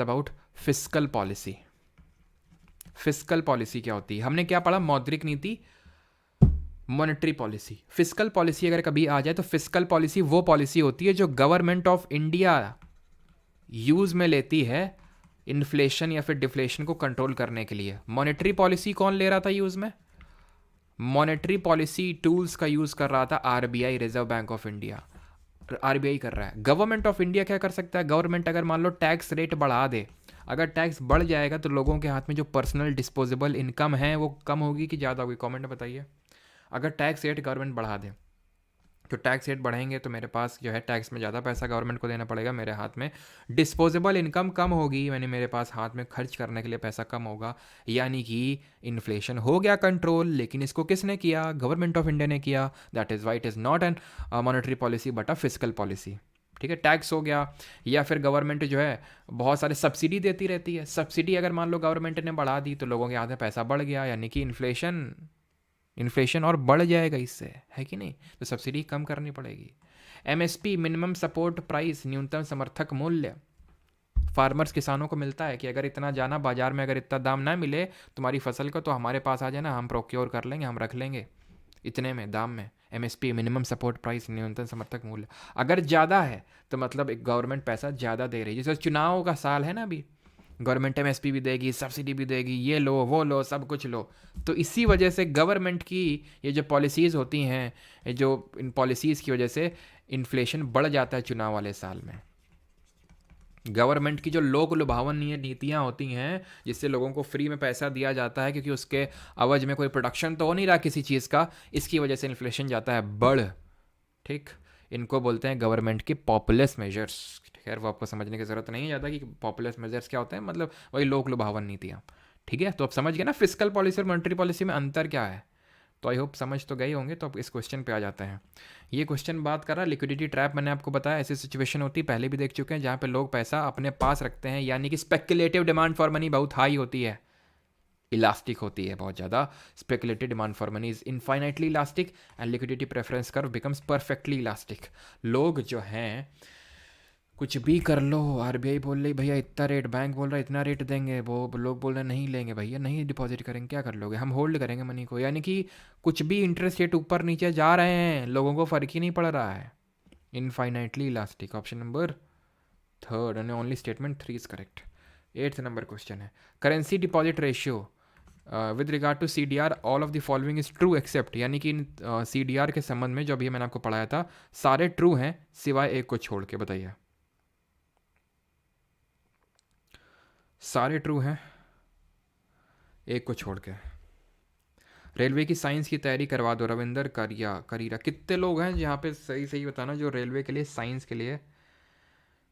about fiscal policy. Fiscal policy क्या होती है? हमने क्या पढ़ा? मौद्रिक नीति, मॉनेटरी पॉलिसी। फिस्कल पॉलिसी अगर कभी आ जाए तो फिस्कल पॉलिसी वो पॉलिसी होती है जो गवर्नमेंट ऑफ इंडिया यूज़ में लेती है इन्फ्लेशन या फिर डिफ्लेशन को कंट्रोल करने के लिए। मॉनेटरी पॉलिसी कौन ले रहा था यूज़ में? मॉनेटरी पॉलिसी टूल्स का यूज़ कर रहा था RBI, reserve Bank of India. RBI कर रहा है। गवर्नमेंट ऑफ इंडिया क्या कर सकता है? गवर्नमेंट अगर मान लो टैक्स रेट बढ़ा दे, अगर टैक्स बढ़ जाएगा तो लोगों के हाथ में जो पर्सनल डिस्पोजेबल इनकम है वो कम होगी कि ज़्यादा होगी? कमेंट में बताइए। अगर टैक्स रेट गवर्नमेंट बढ़ा दे, तो टैक्स रेट बढ़ेंगे तो मेरे पास जो है टैक्स में ज़्यादा पैसा गवर्नमेंट को देना पड़ेगा, मेरे हाथ में डिस्पोजेबल इनकम कम होगी, यानी मेरे पास हाथ में खर्च करने के लिए पैसा कम होगा, यानी कि इन्फ्लेशन हो गया कंट्रोल। लेकिन इसको किसने किया? गवर्नमेंट ऑफ इंडिया ने किया। That is why it is not an monetary policy but a fiscal policy, ठीक है। टैक्स हो गया, या फिर गवर्नमेंट जो है बहुत सारे सब्सिडी देती रहती है। सब्सिडी अगर मान लो गवर्नमेंट ने बढ़ा दी तो लोगों के हाथ में पैसा बढ़ गया, यानी कि इन्फ्लेशन और बढ़ जाएगा इससे, है कि नहीं? तो सब्सिडी कम करनी पड़ेगी। MSP, मिनिमम सपोर्ट प्राइस, न्यूनतम समर्थक मूल्य, फार्मर्स किसानों को मिलता है कि अगर इतना जाना बाजार में, अगर इतना दाम ना मिले तुम्हारी फसल को तो हमारे पास आ जाना, हम प्रोक्योर कर लेंगे, हम रख लेंगे इतने में दाम में। MSP, मिनिमम सपोर्ट प्राइस, न्यूनतम समर्थक मूल्य। अगर ज़्यादा है तो मतलब एक गवर्नमेंट पैसा ज़्यादा दे रही है। जैसे चुनाव का साल है ना अभी, गवर्नमेंट MSP भी देगी, सब्सिडी भी देगी, ये लो वो लो, सब कुछ लो। तो इसी वजह से गवर्नमेंट की ये जो पॉलिसीज़ होती हैं, जो इन पॉलिसीज़ की वजह से इन्फ्लेशन बढ़ जाता है चुनाव वाले साल में। गवर्नमेंट की जो लोक लुभावनीय नीतियाँ होती हैं जिससे लोगों को फ्री में पैसा दिया जाता है, क्योंकि उसके अवज में कोई प्रोडक्शन तो हो नहीं रहा किसी चीज़ का, इसकी वजह से इन्फ्लेशन जाता है बढ़। ठीक, इनको बोलते हैं गवर्नमेंट की पॉपुलस मेजर्स। खैर वो आपको समझने की ज़रूरत नहीं है ज़्यादा कि पॉपुलस मेजर्स क्या होते हैं, मतलब वही लोक लुभावन नीतियाँ। ठीक है, तो आप समझ गए ना फिजिकल पॉलिसी और मॉनेटरी पॉलिसी में अंतर क्या है। तो आई होप समझ तो गए होंगे। तो अब इस क्वेश्चन पे आ जाते हैं। ये क्वेश्चन बात कर रहा लिक्विडिटी ट्रैप। मैंने आपको बताया ऐसी सिचुएशन होती है, पहले भी देख चुके हैं, जहाँ पे लोग पैसा अपने पास रखते हैं, यानी कि स्पेकुलेटिव डिमांड फॉर मनी बहुत हाई होती है, इलास्टिक होती है बहुत ज़्यादा। Speculative demand for money is infinitely elastic and liquidity preference curve becomes perfectly elastic. लोग जो हैं कुछ भी कर लो, आरबीआई बोल रही भैया इतना रेट, बैंक बोल रहा है इतना रेट देंगे, वो लोग बोल रहे हैं नहीं लेंगे भैया, नहीं डिपॉजिट करेंगे, क्या कर लोगे, हम होल्ड करेंगे मनी को। यानी कि कुछ भी इंटरेस्ट रेट ऊपर नीचे जा रहे हैं, लोगों को फ़र्क ही नहीं पड़ रहा है। Infinitely elastic, option number third and only statement 3 is correct. 8th number question है, currency deposit ratio with regard to C D are all of the following is true except. यानी कि सी डी आर के संबंध में जो अभी मैंने आपको पढ़ाया था सारे ट्रू हैं सिवाय एक को छोड़ के। बताइए, सारे ट्रू हैं एक को छोड़ के। रेलवे की साइंस की तैयारी करवा दो, रविंदर करीरा। कितने लोग हैं जहाँ पे सही सही बताना जो रेलवे के लिए साइंस के लिए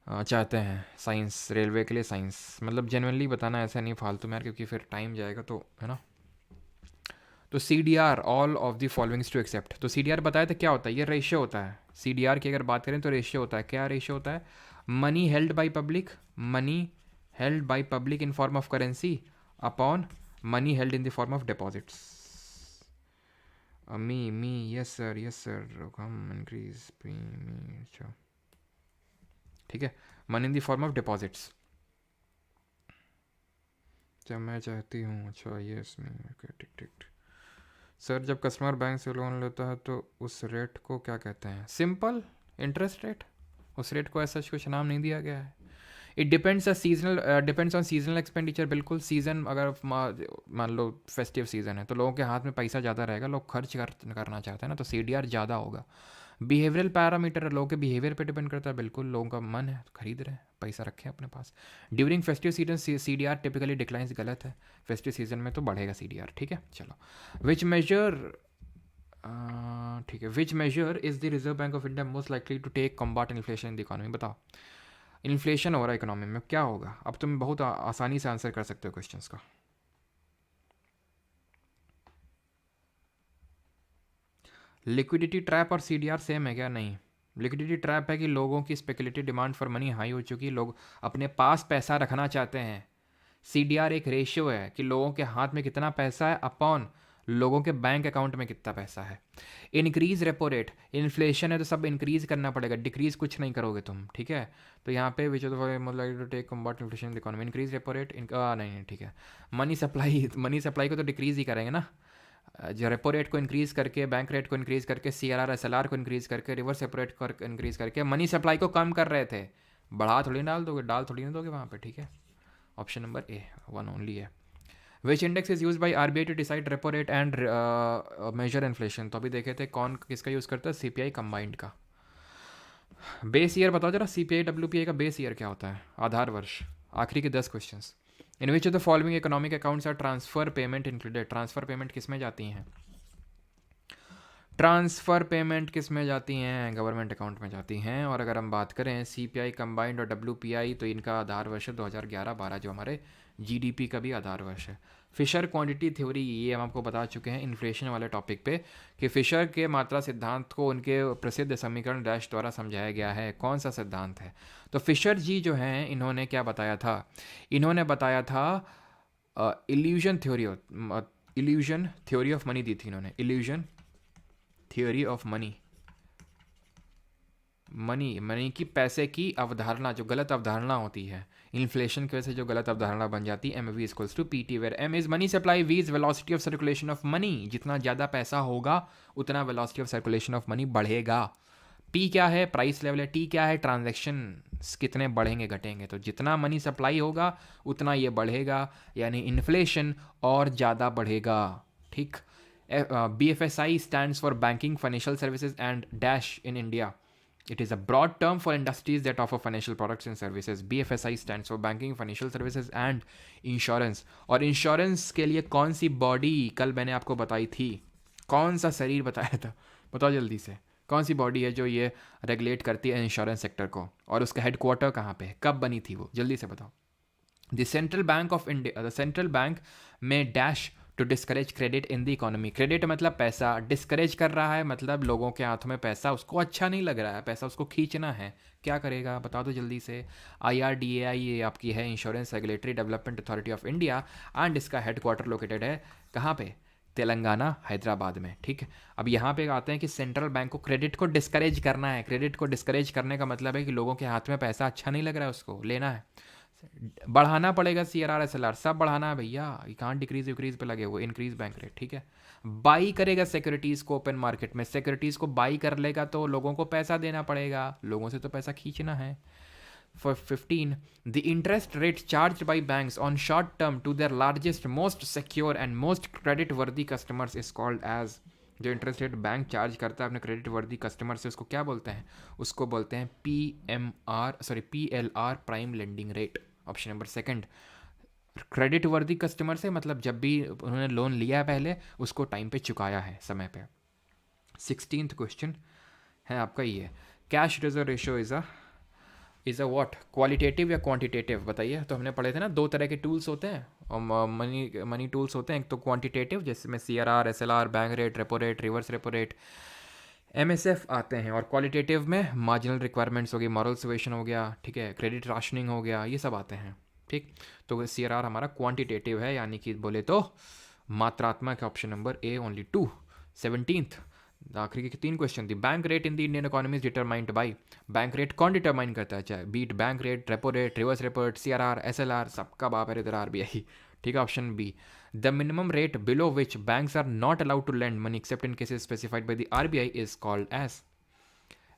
चाहते हैं, साइंस रेलवे के लिए साइंस, मतलब जेनुअनली बताना, ऐसा नहीं फालतू में यार, क्योंकि फिर टाइम जाएगा तो, है ना। तो C D are all of the followings to accept. तो सी डी आर बताया था क्या होता है, ये रेशियो होता है। सी डी आर की अगर बात करें तो रेशियो होता है। क्या रेशियो होता है, money held by public, money held by public in form of currency upon money held in the form of deposits. Me yes sir हम इंक्रीज मी, अच्छा ठीक है, money in the form of deposits जब मैं चाहती हूँ। अच्छा यस मी, okay ठीक ठीक। सर जब कस्टमर बैंक से लोन लेता है तो उस रेट को क्या कहते हैं, सिंपल इंटरेस्ट रेट। उस रेट को ऐसा कुछ नाम नहीं दिया गया है। It depends depends on seasonal expenditure. बिल्कुल, सीज़न अगर मान लो फेस्टिव सीज़न है तो लोगों के हाथ में पैसा ज़्यादा रहेगा, लोग खर्च करना चाहते हैं ना, तो सी डी आर ज़्यादा होगा। बिहेवियरल पैरामीटर लोगों के बिहेवियर पे डिपेंड करता है। बिल्कुल, लोगों का मन है खरीद रहे हैं, पैसा रखें अपने पास। During festive season C D R typically declines, गलत है, फेस्टिव सीजन में तो बढ़ेगा सी डी आर। ठीक है, चलो। विच मेजर, ठीक है, which measure is the Reserve Bank of India most likely to take combat inflation in the economy. बताओ, इन्फ्लेशन हो रहा है इकोनॉमी में, क्या होगा। अब तुम बहुत आसानी से आंसर कर सकते हो क्वेश्चंस का। लिक्विडिटी ट्रैप और सीडीआर सेम है क्या, नहीं। लिक्विडिटी ट्रैप है कि लोगों की speculative demand for money high हो चुकी है, लोग अपने पास पैसा रखना चाहते हैं। सीडीआर एक रेशियो है कि लोगों के हाथ में कितना पैसा है अपॉन लोगों के बैंक अकाउंट में कितना पैसा है। इंक्रीज रेपो रेट, इन्फ्लेशन है तो सब इंक्रीज करना पड़ेगा, डिक्रीज कुछ नहीं करोगे तुम। ठीक है, तो यहाँ पे which to take combat inflation economy, increase repo rate, नहीं ठीक है। मनी सप्लाई को तो डिक्रीज ही करेंगे ना। जो रेपो रेट को इंक्रीज़ करके, बैंक रेट को इंक्रीज़ करके, C R R S L R को इंक्रीज़ करके, रिवर्स रेपो रेट को इंक्रीज़ करके मनी सप्लाई को कम कर रहे थे, बढ़ा थोड़ी डाल दोगे, डाल थोड़ी ना दोगे वहाँ पे। ठीक है, option number A one only है। Which index is use by R B I to decide repo rate and measure inflation. तो अभी देखे थे कौन किसका यूज़ करता है, सी पी आई कंबाइंड का। बेस ईयर बताओ जरा, C P I W P I का बेस ईयर क्या होता है, आधार वर्ष। आखिरी के 10 question. In which of the following economic accounts are transfer payment included. Transfer payment किस में जाती हैं, ट्रांसफ़र पेमेंट किस में जाती हैं, गवर्नमेंट अकाउंट में जाती हैं। और अगर हम बात करें सी पी आई कंबाइंड और डब्ल्यू पी आई, तो इनका आधार वर्ष है 2011-12, जो हमारे जी डी पी का भी आधार वर्ष है। फिशर क्वांटिटी थ्योरी, ये हम आपको बता चुके हैं इन्फ्लेशन वाले टॉपिक पे, कि फिशर के मात्रा सिद्धांत को उनके प्रसिद्ध समीकरण डैश द्वारा समझाया गया है। कौन सा सिद्धांत है, तो फिशर जी जो हैं इन्होंने क्या बताया था, इन्होंने बताया था इल्यूजन थ्योरी ऑफ मनी दी थी इन्होंने, इल्यूजन थ्योरी ऑफ मनी की पैसे की अवधारणा, जो गलत अवधारणा होती है इन्फ्लेशन की वजह से, जो गलत अवधारणा बन जाती है, M V equals to P T, where M is money supply, V is velocity of circulation of money. जितना ज़्यादा पैसा होगा उतना velocity of circulation of money बढ़ेगा। पी क्या है, प्राइस लेवल है। टी क्या है, ट्रांजैक्शन कितने बढ़ेंगे घटेंगे। तो जितना मनी सप्लाई होगा उतना ये बढ़ेगा, यानी इन्फ्लेशन और ज़्यादा बढ़ेगा। ठीक, BFSI stands for Banking Financial Services and Dash in India. It is a broad term for industries that offer financial products and services. BFSI stands for banking, financial services and insurance. और insurance के लिए कौन सी body कल मैंने आपको बताई थी, कौन सा शरीर बताया था, बताओ जल्दी से, कौन सी बॉडी है जो ये रेगुलेट करती है इंश्योरेंस सेक्टर को, और उसका हेडक्वार्टर कहाँ पे है, कब बनी थी वो, जल्दी से बताओ. The central Bank of India, the central bank में dash to discourage credit in the economy. Credit मतलब पैसा, डिस्करेज कर रहा है मतलब लोगों के हाथों में पैसा उसको अच्छा नहीं लग रहा है, पैसा उसको खींचना है. क्या करेगा बता दो जल्दी से. IRDAI ये आपकी है, insurance regulatory development authority of India, and इसका हेडक्वार्टर लोकेटेड है कहाँ पे, तेलंगाना, हैदराबाद में. ठीक है, अब यहाँ पे आते हैं कि सेंट्रल बैंक को क्रेडिट को डिस्करेज करना है. क्रेडिट को डिस्करेज करने का मतलब है कि लोगों के हाथ में पैसा अच्छा नहीं लग रहा है, उसको लेना है, बढ़ाना पड़ेगा. CRR SLR सब बढ़ाना है भैया, ये कहाँ डिक्रीज विक्रीज पे लगे हुए, इंक्रीज बैंक रेट. ठीक है, बाई करेगा सिक्योरिटीज़ को ओपन मार्केट में, सिक्योरिटीज़ को बाई कर लेगा तो लोगों को पैसा देना पड़ेगा, लोगों से तो पैसा खींचना है. For 15, the interest rate charged by banks on short term to their largest, most secure and most credit worthy customers is called as. जो इंटरेस्ट रेट बैंक चार्ज करता है अपने क्रेडिट वर्दी कस्टमर से, उसको क्या बोलते हैं, उसको बोलते हैं PLR, prime lending rate. Option number second. Credit वर्दी कस्टमर से मतलब जब भी उन्होंने लोन लिया है पहले, उसको टाइम पे चुकाया है, समय पे. 16th क्वेश्चन है आपका ये, cash reserve ratio is a what, qualitative या क्वांटिटेटिव, बताइए. तो हमने पढ़े थे ना, दो तरह के टूल्स होते हैं और मनी टूल्स होते हैं. एक तो क्वांटिटेटिव जिसमें CRR SLR, bank rate, repo rate, reverse repo rate, MSF आते हैं, और क्वालिटेटिव में मार्जिनल रिक्वायरमेंट्स हो गई, मॉरल सवेशन हो गया, ठीक है, क्रेडिट राशनिंग हो गया, ये सब आते हैं. ठीक, तो CRR हमारा क्वांटिटेटिव है, यानी कि बोले तो मात्रात्मक. Option number A only 2. 17th आखिरी के 3 क्वेश्चन थी. Bank rate in the Indian economy is determined by. Bank rate कौन डिटरमाइन करता है, चाहे बीट bank rate, repo rate, reverse repo rate, CRR SLR, सबका बाप है इधर RBI. ठीक है, option B. The minimum rate below which banks are not allowed to lend money except in cases specified by the RBI is called as.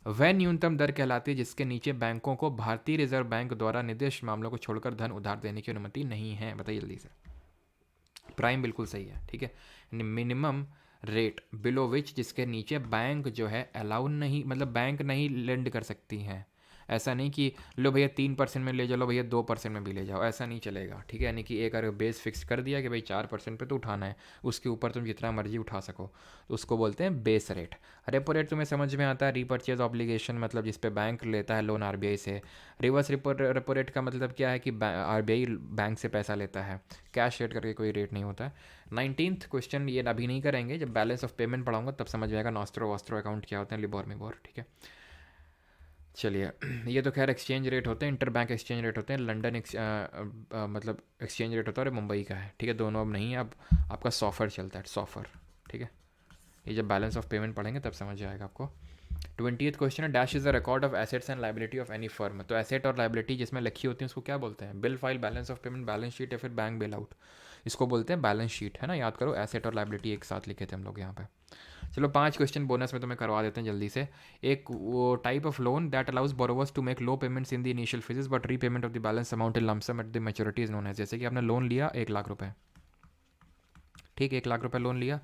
वह न्यूनतम दर कहलाती है जिसके नीचे बैंकों को भारतीय रिजर्व बैंक द्वारा निर्दिष्ट मामलों को छोड़कर धन उधार देने की अनुमति नहीं है. बताइए जल्दी से. प्राइम बिल्कुल सही है. ठीक है, मिनिमम रेट बिलो विच, जिसके नीचे बैंक जो है अलाउ नहीं, मतलब बैंक नहीं लेंड कर सकती हैं. ऐसा नहीं कि लो भैया 3% में ले जाओ, भैया 2% में भी ले जाओ, ऐसा नहीं चलेगा. ठीक है, यानी कि एक अगर बेस फिक्स कर दिया कि भाई 4% पे तो उठाना है, उसके ऊपर तुम जितना मर्जी उठा सको, तो उसको बोलते हैं बेस रेट. रेपो रेट तुम्हें समझ में आता है, रीपर्चेज ऑब्लिगेशन मतलब जिस पे बैंक लेता है लोन RBI से. रिवर्स रेपो रेट का मतलब क्या है कि RBI बैंक से पैसा लेता है, कैश रेट करके कोई रेट नहीं होता है. 19th क्वेश्चन ये अभी नहीं करेंगे, जब बैलेंस ऑफ पेमेंट पढ़ाऊंगा तब समझ में आएगा नॉस्ट्रो वॉस्ट्रो अकाउंट क्या होते हैं, लिबोर मिबोर. ठीक है, चलिए. ये तो खैर एक्सचेंज रेट होते हैं, इंटर बैंक एक्सचेंज रेट होते हैं. लंदन मतलब एक्सचेंज रेट होता है और मुंबई का है. ठीक है, दोनों अब नहीं है, अब आपका सॉफर चलता है, सॉफर. ठीक है, ये जब बैलेंस ऑफ पेमेंट पढ़ेंगे तब समझ आएगा आपको. 20th क्वेश्चन है, dash is the record of assets and liability of any firm. तो एसेट और लाइबिलिटी जिसमें लिखी होती है उसको क्या बोलते हैं, bill file, balance of payment, balance sheet या फिर बैंक बेल आउट, इसको बोलते हैं बैलेंस शीट. है ना, याद करो, एसेट और लाइबिलिटी एक साथ लिखे थे हम लोग यहाँ पे. चलो 5 क्वेश्चन बोनस में तुम्हें करवा देते हैं जल्दी से. एक वो type of loan that allows borrowers to make low payments in the initial phases but repayment of the balance amount in lump sum at the maturity is known as. जैसे कि आपने लोन लिया 1 लाख रुपए, ठीक, 1 लाख रुपए लोन लिया,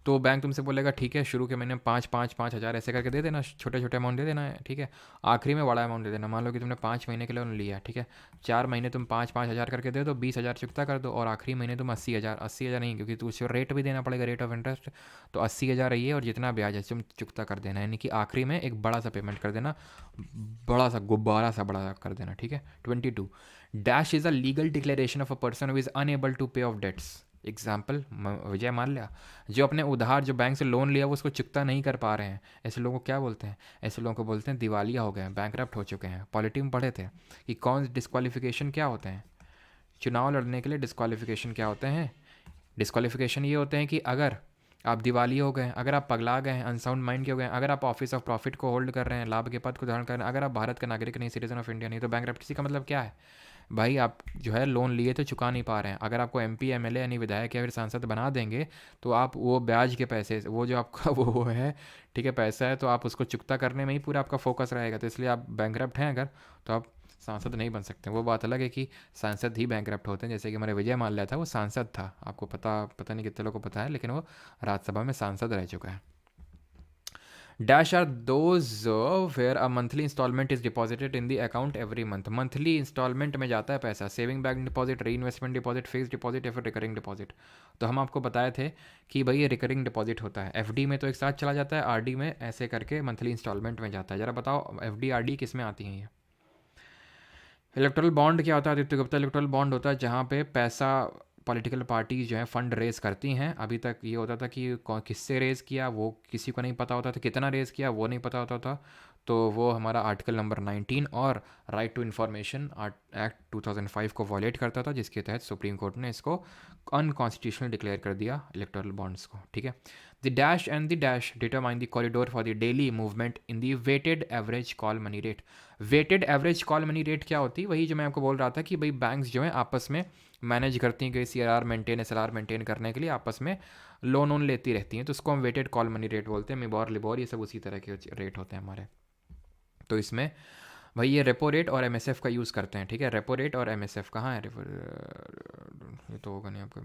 तो बैंक तुमसे बोलेगा ठीक है शुरू के महीने में 5,000 ऐसे करके दे देना, छोटे छोटे अमाउंट दे देना है. ठीक है, आखिरी में बड़ा अमाउंट दे देना. मान लो कि तुमने 5 महीने के लोन लिया, ठीक है, 4 महीने तुम 5,000 करके दे दो, 20,000 चुकता कर दो, और आखिरी महीने तुम 80,000 नहीं, क्योंकि तो उसको रेट भी देना पड़ेगा, रेट ऑफ इंटरेस्ट, तो 80,000 रही है और जितना ब्याज है तुम चुकता कर देना. यानी कि आखिरी में एक बड़ा सा पेमेंट कर देना, बड़ा सा गुब्बारा सा बड़ा कर देना. ठीक है. 22, dash is a legal declaration of a person who is unable to pay off debts. Example, Vijay Mallya जो अपने उधार जो बैंक से लोन लिया वो उसको चुकता नहीं कर पा रहे हैं, ऐसे लोगों को क्या बोलते हैं, ऐसे लोगों को बोलते हैं दिवालिया हो गए हैं, बैंकरप्ट हो चुके हैं. पॉलिटी में पढ़े थे कि कौन डिस्क्वालिफिकेशन क्या होते हैं, चुनाव लड़ने के लिए डिस्क्वालिफिकेशन क्या होते हैं. डिस्क्वालिफिकेशन ये होते हैं कि अगर आप दिवाली हो गए, अगर आप पगला गए हैं, अनसाउंड माइंड के हो गए, अगर आप ऑफिस ऑफ प्रॉफिट को होल्ड कर रहे हैं, लाभ के पद को धारण कर रहे हैं, अगर आप भारत का नागरिक नहीं, सिटीजन ऑफ इंडिया नहीं, तो बैंकरप्सी का मतलब क्या है भाई, आप जो है लोन लिए तो चुका नहीं पा रहे हैं. अगर आपको MP MLA यानी विधायक या फिर सांसद बना देंगे तो आप वो ब्याज के पैसे, वो जो आपका वो है, ठीक है, पैसा है, तो आप उसको चुकता करने में ही पूरा आपका फोकस रहेगा. तो इसलिए आप बैंकरप्ट हैं अगर, तो आप सांसद नहीं बन सकते. वो बात अलग है कि सांसद ही बैंकरप्ट होते हैं, जैसे कि हमारे विजय माल्या था, वो सांसद था, आपको पता नहीं कितने लोगों को पता है, लेकिन वो राज्यसभा में सांसद रह चुका है. Dash are those where a monthly instalment is deposited in the account every month. Monthly instalment में जाता है पैसा, saving bank deposit, re investment deposit, fix deposit या फिर रिकरिंग डिपॉजिट। तो हम आपको बताए थे कि भाई ये रिकरिंग डिपॉजिट होता है। एफडी में तो एक साथ चला जाता है, आरडी में ऐसे करके मंथली इंस्टॉलमेंट में जाता है। जरा बताओ एफडी आरडी किस में आती हैं ये। इलेक्टोरल बॉन्ड क्या होता है आदित्य गुप्ता? इलेक्टोरल बॉन्ड होता है जहाँ पे पैसा पॉलिटिकल पार्टीज जो है फंड रेज करती हैं। अभी तक ये होता था कि किससे रेज किया वो किसी को नहीं पता होता था, कितना रेज किया वो नहीं पता होता था। तो वो हमारा आर्टिकल नंबर 19 और राइट टू इन्फॉर्मेशन एक्ट 2005 को वॉलेट करता था, जिसके तहत सुप्रीम कोर्ट ने इसको अनकॉन्स्टिट्यूशनल डिक्लेयर कर दिया इलेक्टोरल बॉन्ड्स को। ठीक है। The dash and the dash determine the corridor for the daily movement in the weighted average call money rate. Weighted average call money rate क्या होती है? वही जो मैं आपको बोल रहा था कि भाई बैंक्स जो है आपस में मैनेज करती हैं कि CRR मेंटेन SLR मेंटेन करने के लिए आपस में लोन वोन लेती रहती हैं, तो उसको हम वेटेड कॉल मनी रेट बोलते हैं। मिबॉर लिबॉर ये सब उसी तरह के रेट होते हैं हमारे। तो इसमें भाई ये रेपो रेट और MSF का यूज़ करते हैं। ठीक है, रेपो रेट और MSF कहाँ है? ये तो होगा नहीं आपका,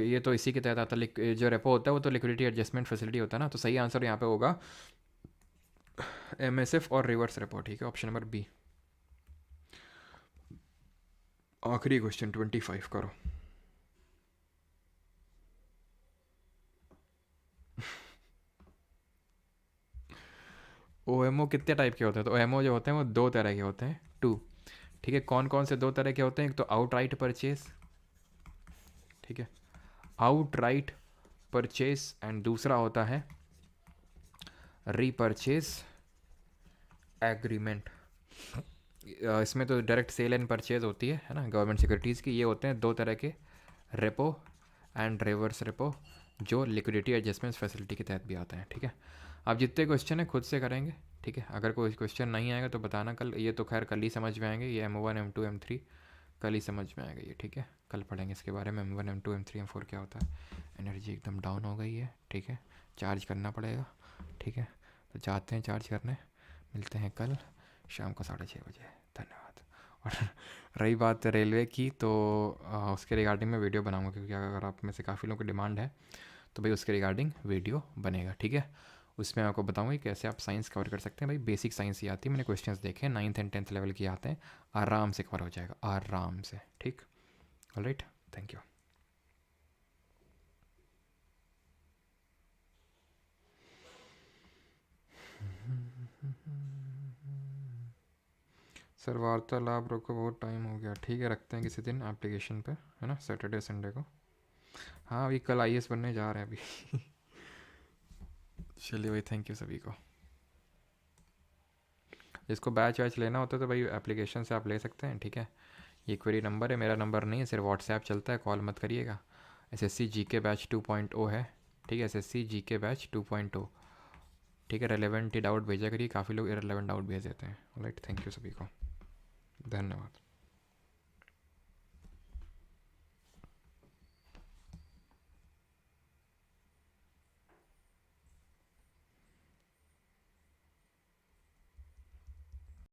ये तो इसी के तहत आता है। जो रेपो होता है वो तो लिक्विडिटी एडजस्टमेंट फैसिलिटी होता है ना। तो सही आंसर यहाँ पे होगा MSF और रिवर्स रेपो। ठीक है, ऑप्शन नंबर बी। आखिरी क्वेश्चन 25 करो। OMO कितने टाइप के होते हैं? तो OMO जो होते हैं वो दो तरह के होते हैं, 2। ठीक है, कौन कौन से दो तरह के होते हैं? एक तो आउटराइट परचेज, ठीक है, आउटराइट परचेज, एंड दूसरा होता है रीपरचेज एग्रीमेंट। इसमें तो डायरेक्ट सेल एंड परचेज होती है ना गवर्नमेंट सिक्योरिटीज़ की। ये होते हैं दो तरह के, रेपो एंड रिवर्स रेपो, जो लिक्विडिटी एडजस्टमेंट फैसिलिटी के तहत भी आता है। ठीक है, आप जितने क्वेश्चन है खुद से करेंगे। ठीक है, अगर कोई क्वेश्चन नहीं आएगा तो बताना कल। ये तो खैर कल ही समझ में आएंगे, ये M1 M2 M3 कल ही समझ में आएगा ये। ठीक है, कल पढ़ेंगे इसके बारे में M1 M2 M3 M4 क्या होता है। एनर्जी एकदम डाउन हो गई है। ठीक है, चार्ज करना पड़ेगा। ठीक है, तो जाते हैं चार्ज करने। मिलते हैं कल शाम को 6:30 बजे। धन्यवाद। और रही बात रेलवे की, तो उसके रिगार्डिंग मैं वीडियो बनाऊंगा, क्योंकि अगर आप में से काफ़ी लोगों की डिमांड है तो भाई उसके रिगार्डिंग वीडियो बनेगा। ठीक है, उसमें आपको बताऊंगा कि कैसे आप साइंस कवर कर सकते हैं। भाई बेसिक साइंस ही आती है, मैंने क्वेश्चंस देखे 9th एंड 10th लेवल के आते हैं, आराम से कवर हो जाएगा, आराम से। ठीक, ऑलराइट, थैंक यू। सर वार्तालाप रोको, बहुत टाइम हो गया। ठीक है, रखते हैं किसी दिन एप्लीकेशन पे, है ना, सैटरडे संडे को। हाँ, अभी कल IAS बनने जा रहे हैं अभी। चलिए भाई, थैंक यू सभी को। जिसको बैच वैच लेना होता है तो भाई एप्लीकेशन से आप ले सकते हैं। ठीक है, ये क्वेरी नंबर है, मेरा नंबर नहीं है, सिर्फ व्हाट्सएप चलता है, कॉल मत करिएगा। SSC GK बैच 2.0 है। ठीक है, SSC GK बैच 2.0। ठीक है, रेलेवेंट डाउट भेजा करिए, काफ़ी लोग इरेलेवेंट डाउट भेज देते हैं। राइट, थैंक यू सभी को, धन्यवाद।